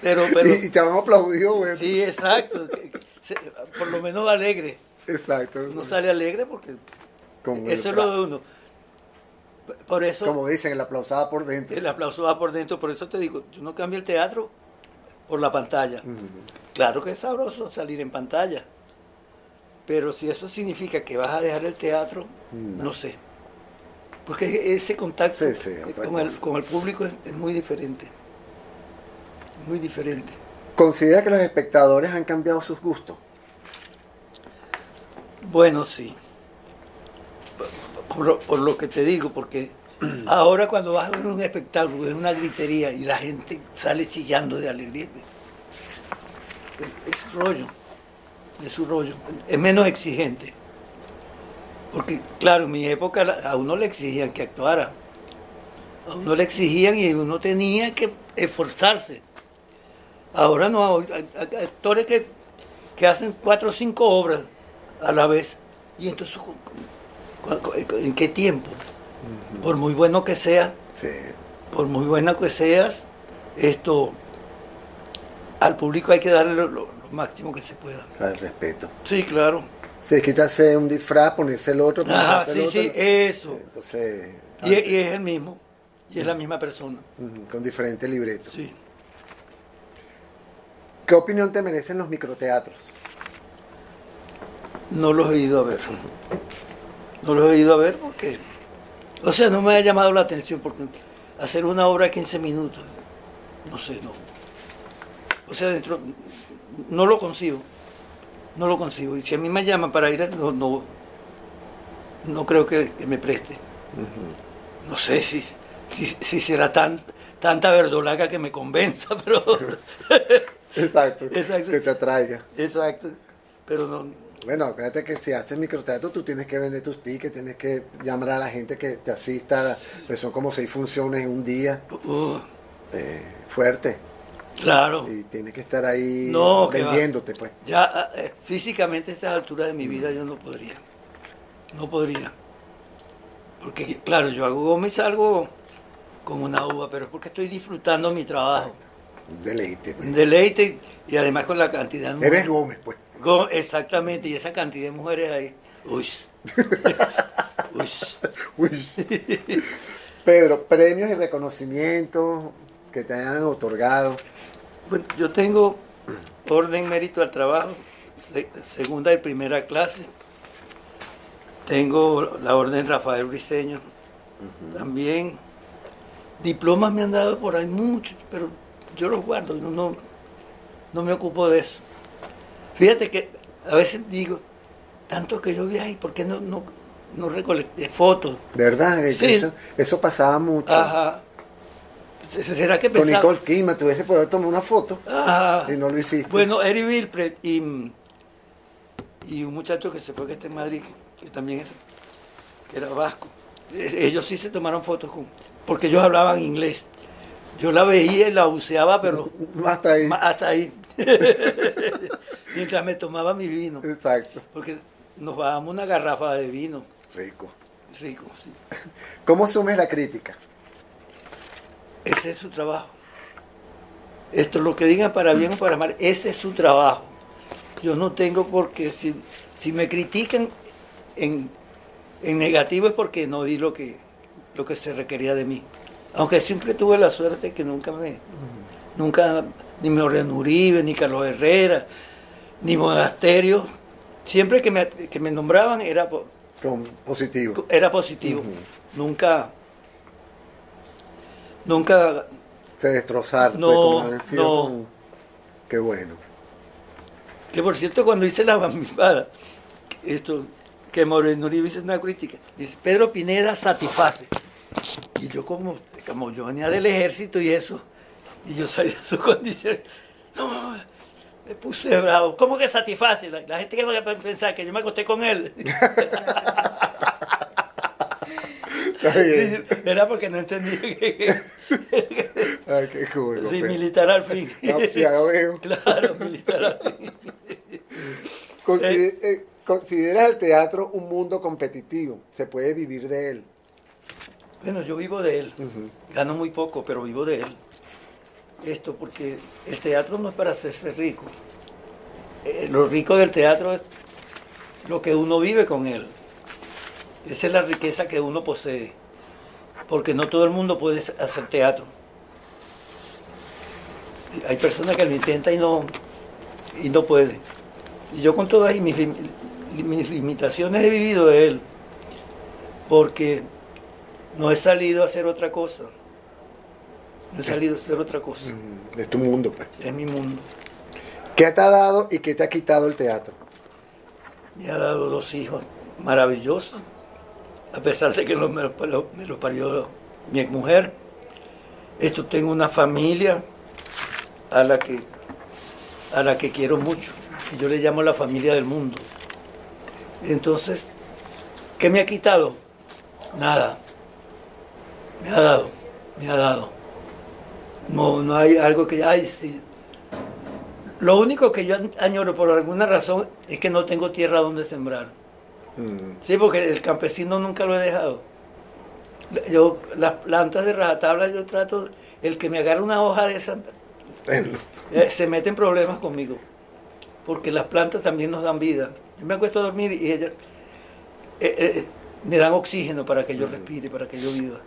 Pero Y te han aplaudido, güey. sí, exacto. Por lo menos alegre. Exacto. Uno sale alegre porque Como eso es lo de uno. Por eso Como dicen, el aplauso va por dentro. el aplauso va por dentro. Por eso te digo, yo no cambio el teatro por la pantalla. Claro que es sabroso salir en pantalla. Pero si eso significa que vas a dejar el teatro, no sé. Porque ese contacto Sí, otra cosa. con el público es muy diferente. Muy diferente. ¿Considera que los espectadores han cambiado sus gustos? Bueno, sí. Por lo que te digo, porque ahora cuando vas a ver un espectáculo es una gritería y la gente sale chillando de alegría. Es rollo, es su rollo. Es menos exigente. Porque, claro, en mi época a uno le exigían que actuara. A uno le exigían y uno tenía que esforzarse. Ahora no, hay actores que hacen 4 o 5 obras a la vez. Y entonces, ¿en qué tiempo? Por muy bueno que sea, Sí. por muy buena que seas, al público hay que darle lo máximo que se pueda. Al respeto. Sí, claro. Sí, quitarse un disfraz, ponerse el otro. Ajá, ponerse el sí, otro. sí, eso. Entonces, Y es el mismo. Y es la misma persona. con diferentes libretos. Sí. ¿Qué opinión te merecen los microteatros? No los he ido a ver. No los he ido a ver porque... O sea, no me ha llamado la atención porque hacer una obra de 15 minutos, no sé, no. O sea, no lo concibo. No lo concibo. Y si a mí me llaman para ir, no creo que me preste. No sé si será tanta verdolaga que me convenza, pero Exacto. Exacto. Que te atraiga. Exacto. Pero no. Bueno, acuérdate que si haces microteatro tú tienes que vender tus tickets, tienes que llamar a la gente que te asista, pues son como 6 funciones en un día, fuerte, Claro. y tienes que estar ahí No, que va. vendiéndote, pues. Ya físicamente a estas alturas de mi vida yo no podría. No podría. Porque, claro, yo hago Gómez algo como una uva, pero es porque estoy disfrutando mi trabajo. Un deleite, pues. Un deleite y además con la cantidad de mujeres. Eres Gómez, pues. Exactamente, y esa cantidad de mujeres ahí. Uy. Uy. Uy. Pedro, premios y reconocimientos que te hayan otorgado. Bueno, yo tengo Orden Mérito al Trabajo, segunda y primera clase. Tengo la Orden Rafael Briceño. También diplomas me han dado por ahí muchos, pero yo los guardo, no me ocupo de eso. Fíjate que a veces digo, tanto que yo viajé, ¿por qué no recolecté fotos? ¿Verdad? Sí. Eso pasaba mucho. Ajá. ¿Será que Con pensaba? Nicole Kidman te hubiese podido tomar una foto Ajá. y no lo hiciste. Bueno, Eri Wilpret y un muchacho que se fue que está en Madrid, que también que era vasco. Ellos sí se tomaron fotos porque ellos hablaban inglés. Yo la veía y la buceaba, pero Hasta ahí. hasta ahí. Mientras me tomaba mi vino. Exacto. Porque nos bajamos una garrafa de vino. Rico. Rico, sí. ¿Cómo asumes la crítica? Ese es su trabajo. Esto, lo que digan para bien o para mal, ese es su trabajo. Yo no tengo por qué, si me critican en negativo es porque no di lo que se requería de mí. Aunque siempre tuve la suerte que nunca, ni me Moreno Uribe, ni Carlos Herrera, ni Monasterio, siempre que me nombraban era Positivo. era positivo. Nunca Se destrozaron. No, pues, como han sido no. como- Qué bueno. Que por cierto, cuando hice la bambada, que Moreno Uribe hizo una crítica, dice, Pedro Pineda satisface. Y yo como yo venía del ejército y eso, y yo sabía su condición, no, me puse bravo. ¿Cómo que satisface? La gente que va a pensar que yo me acosté con él. Está bien. Era porque no entendía que Ay, qué cool. sí, militar al fin. Ya veo. Claro, militar al fin. ¿Consideras el teatro un mundo competitivo? ¿Se puede vivir de él? Bueno, yo vivo de él. Gano muy poco, pero vivo de él. Porque el teatro no es para hacerse rico. Lo rico del teatro es lo que uno vive con él. Esa es la riqueza que uno posee. Porque no todo el mundo puede hacer teatro. Hay personas que lo intentan y no pueden. Y yo con todas mis limitaciones he vivido de él. Porque no he salido a hacer otra cosa. No he salido a hacer otra cosa. Es tu mundo, pues. Es mi mundo. ¿Qué te ha dado y qué te ha quitado el teatro? Me ha dado 2 hijos maravillosos, a pesar de que me lo parió mi exmujer. Tengo una familia a la que quiero mucho, y yo le llamo la familia del mundo. Entonces, ¿qué me ha quitado? Nada. Me ha dado. No hay algo que, ay, sí. Lo único que yo añoro por alguna razón es que no tengo tierra donde sembrar. Sí, porque el campesino nunca lo he dejado. Yo, las plantas de rajatabla, yo trato, el que me agarre una hoja de esa, se mete en problemas conmigo. Porque las plantas también nos dan vida. Yo me acuesto a dormir y ellas me dan oxígeno para que yo respire, para que yo viva.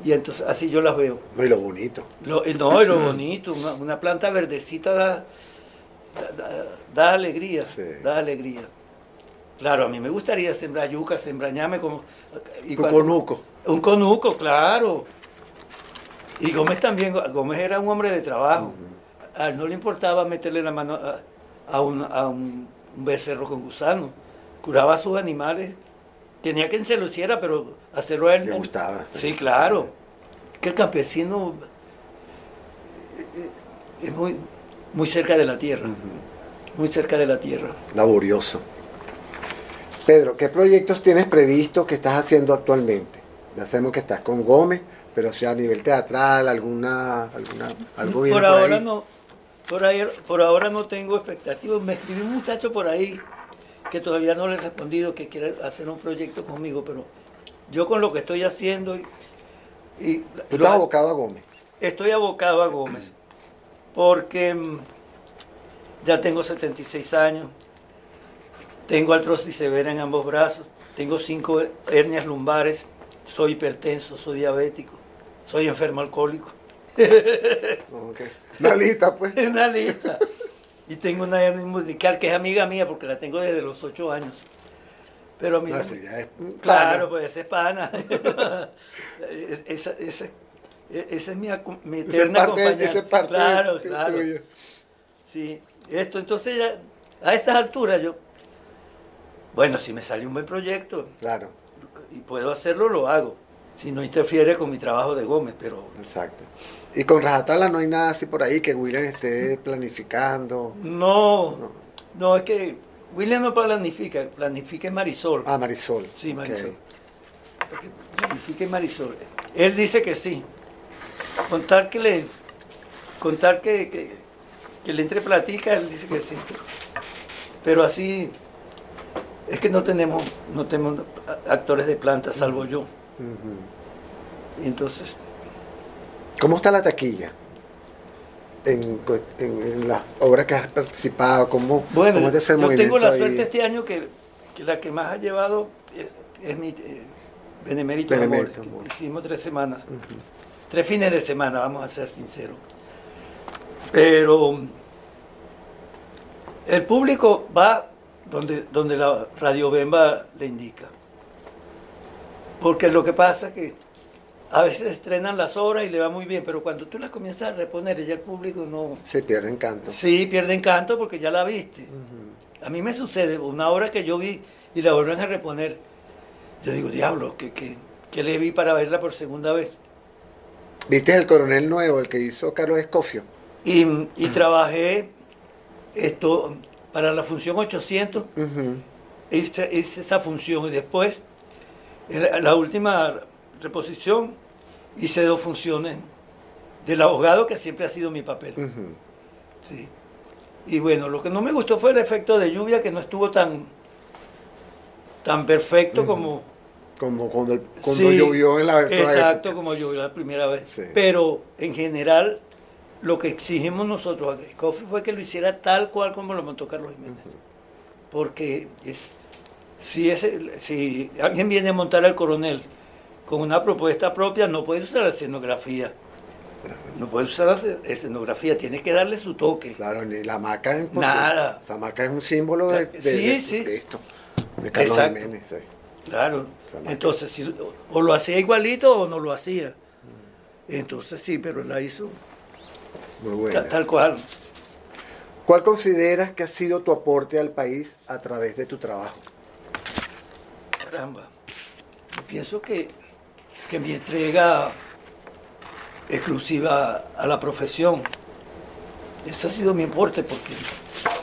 Y entonces así yo las veo. No, y lo bonito. Y lo bonito, una planta verdecita da alegría, Sí. da alegría. Claro, a mí me gustaría sembrar yuca, sembrar ñame como... Tu conuco. Un conuco, claro. Y Gómez también, Gómez era un hombre de trabajo. A él no le importaba meterle la mano a un becerro con gusano. Curaba a sus animales. Tenía quien se lo hiciera, pero hacerlo a él... Le gustaba. Sí, claro. Que el campesino es muy... muy cerca de la tierra, muy cerca de la tierra. Laborioso. Pedro, ¿qué proyectos tienes previsto que estás haciendo actualmente? Ya sabemos que estás con Gómez, pero sea a nivel teatral, algo viene Por por ahora ahí. no, por ahora no tengo expectativas. Me escribió un muchacho por ahí que todavía no le he respondido que quiere hacer un proyecto conmigo, pero yo con lo que estoy haciendo Tú estás abocado a Gómez. estoy abocado a Gómez, porque ya tengo 76 años, tengo artrosis severa en ambos brazos, tengo 5 hernias lumbares, soy hipertenso, soy diabético, soy enfermo alcohólico. Okay. Una lista, pues. Una lista. Y tengo una hernia musical que es amiga mía porque la tengo desde los 8 años. Pero a mí... No, ese ya es Claro, pana. pues ese es pana. Esa es mi Esa es eterna parte, compañera. esa es parte Claro, claro. tuya. Sí, esto, entonces ya, a estas alturas yo, bueno, si me sale un buen proyecto Claro, y puedo hacerlo, lo hago. Si no interfiere con mi trabajo de Gómez, pero exacto. Y con Rajatala no hay nada así por ahí que William esté planificando. no, No. no, es que William no planifica en Marisol. Ah, Marisol. Sí, Ok. Marisol. Planifica en Marisol. Él dice que sí. Contar que le entre platica, él dice que sí. Pero así es que no tenemos actores de planta, salvo yo. Ujú. Y entonces, ¿Cómo está la taquilla? En las obras que has participado, bueno, ¿cómo es ese yo tengo movimiento la ahí? suerte este año que la que más ha llevado es mi Benemérito Amores. Benemérito Amores. Hicimos 3 semanas, Ujú. 3 fines de semana, vamos a ser sinceros. Pero el público va donde la Radio Bemba le indica. Porque lo que pasa es que a veces estrenan las obras y le va muy bien, pero cuando tú las comienzas a reponer, ya el público no... Se pierde encanto. Sí, pierde encanto porque ya la viste. Ujú. A mí me sucede, una obra que yo vi y la vuelven a reponer, yo digo, diablo, ¿qué le vi para verla por segunda vez? ¿Viste el Coronel Nuevo, el que hizo Carlos Escofio? Y trabajé esto para la función 800, Ujú. hice esa función y después, en la última reposición, hice 2 funciones del abogado, que siempre ha sido mi papel. Ujú. Sí. Y bueno, lo que no me gustó fue el efecto de lluvia, que no estuvo tan perfecto como... Como cuando Sí, llovió en la otra exacto, época. como llovió la primera vez. Sí. Pero en general, lo que exigimos nosotros a Escofio fue que lo hiciera tal cual como lo montó Carlos Jiménez. Porque si alguien viene a montar al coronel con una propuesta propia, no puede usar la escenografía. No puede usar la escenografía, tiene que darle su toque. Claro, ni la hamaca es imposible. Nada. Esa hamaca es un símbolo de Sí. esto, de Carlos Exacto. Jiménez. Sí. Claro. Esa hamaca. Entonces, o lo hacía igualito o no lo hacía. Entonces sí, pero la hizo Muy buena. tal cual. ¿Cuál consideras que ha sido tu aporte al país a través de tu trabajo? Caramba. Yo pienso que mi entrega exclusiva a la profesión, ese ha sido mi aporte, porque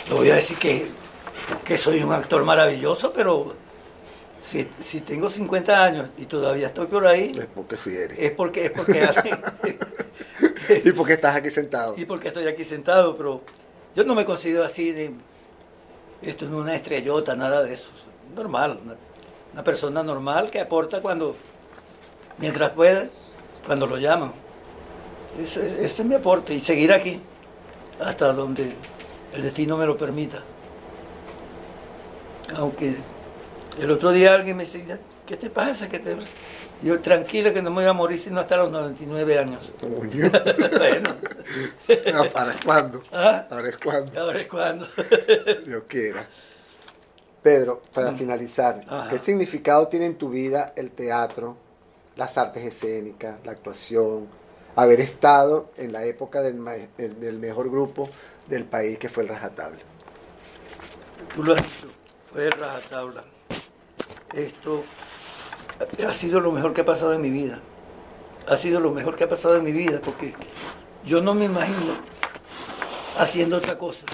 no voy a decir que soy un actor maravilloso, pero si tengo 50 años y todavía estoy por ahí, Es porque sí eres. es porque alguien... ¿Y por qué estás aquí sentado? Y porque estoy aquí sentado, pero yo no me considero así de... Esto no es una estrellota, nada de eso. Normal, una persona normal que aporta mientras puede, cuando lo llaman. Ese es mi aporte, y seguir aquí hasta donde el destino me lo permita. Aunque el otro día alguien me decía, ¿qué te pasa? Yo, tranquilo, que no me voy a morir sino hasta los 99 años. Coño. Bueno. No, ¿para cuándo? ¿Ah? ¿Para cuándo? Ahora es cuando. Dios quiera. Pedro, para finalizar, Ajá. ¿qué significado tiene en tu vida el teatro, las artes escénicas, la actuación, haber estado en la época del mejor grupo del país que fue el Rajatabla? Tú lo has dicho, fue el rajatabla. Esto ha sido lo mejor que ha pasado en mi vida. Ha sido lo mejor que ha pasado en mi vida, porque yo no me imagino haciendo otra cosa.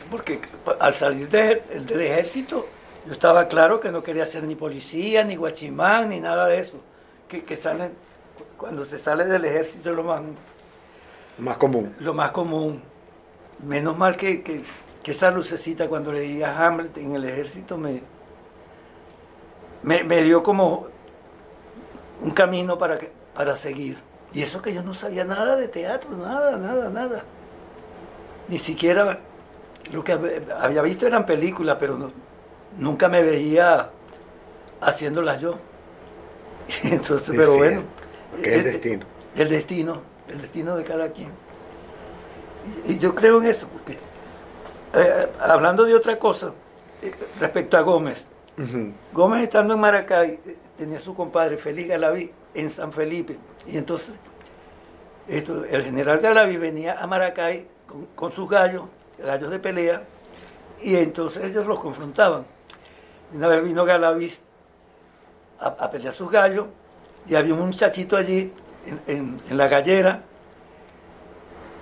Porque al salir del ejército, yo estaba claro que no quería ser ni policía, ni guachimán, ni nada de eso. Que salen, cuando se sale del ejército es Más común. lo más común. Menos mal que esa lucecita cuando leía Hamlet en el ejército me dio como un camino para seguir. Y eso que yo no sabía nada de teatro, nada. Ni siquiera lo que había visto eran películas, pero nunca me veía haciéndolas yo. Entonces, Sí, pero bueno. Porque es el destino. El destino de cada quien. Y yo creo en eso, porque hablando de otra cosa, respecto a Gómez. Uh-huh. Gómez estando en Maracay, tenía su compadre Félix Galaví en San Felipe. Y entonces el general Galaví venía a Maracay con sus gallos de pelea, y entonces ellos los confrontaban. Una vez vino Galaví a pelear sus gallos, y había un muchachito allí en la gallera,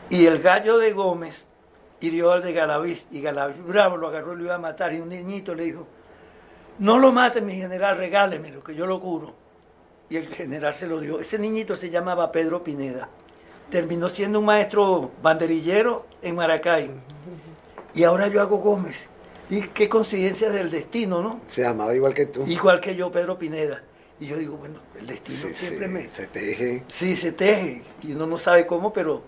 y el gallo de Gómez hirió al de Galaví, y Galaví bravo lo agarró y lo iba a matar, y un niñito le dijo: no lo mate, mi general, regálemelo, que yo lo curo. Y el general se lo dio. Ese niñito se llamaba Pedro Pineda. Terminó siendo un maestro banderillero en Maracay. Y ahora yo hago Gómez. Y qué coincidencia del destino, ¿no? Se llamaba igual que tú. Igual que yo, Pedro Pineda. Y yo digo, bueno, el destino siempre se teje. Sí, se teje. Y uno no sabe cómo, pero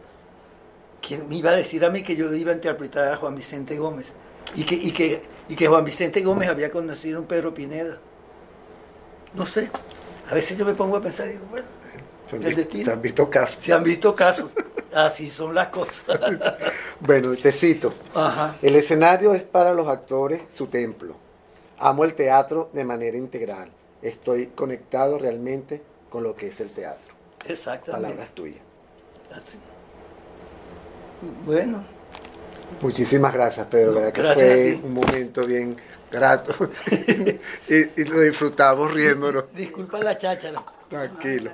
¿quién me iba a decir a mí que yo iba a interpretar a Juan Vicente Gómez? Y que Juan Vicente Gómez había conocido a un Pedro Pineda. No sé. A veces yo me pongo a pensar y digo, bueno, el destino. Se han visto casos. Se han visto casos. Así son las cosas. Bueno, te cito. Ajá. El escenario es para los actores su templo. Amo el teatro de manera integral. Estoy conectado realmente con lo que es el teatro. Exactamente. Palabras tuyas. Así. Bueno. Muchísimas gracias, Pedro. Verdad que fue un momento bien grato y lo disfrutamos riéndonos. Disculpa la cháchara. Tranquilo.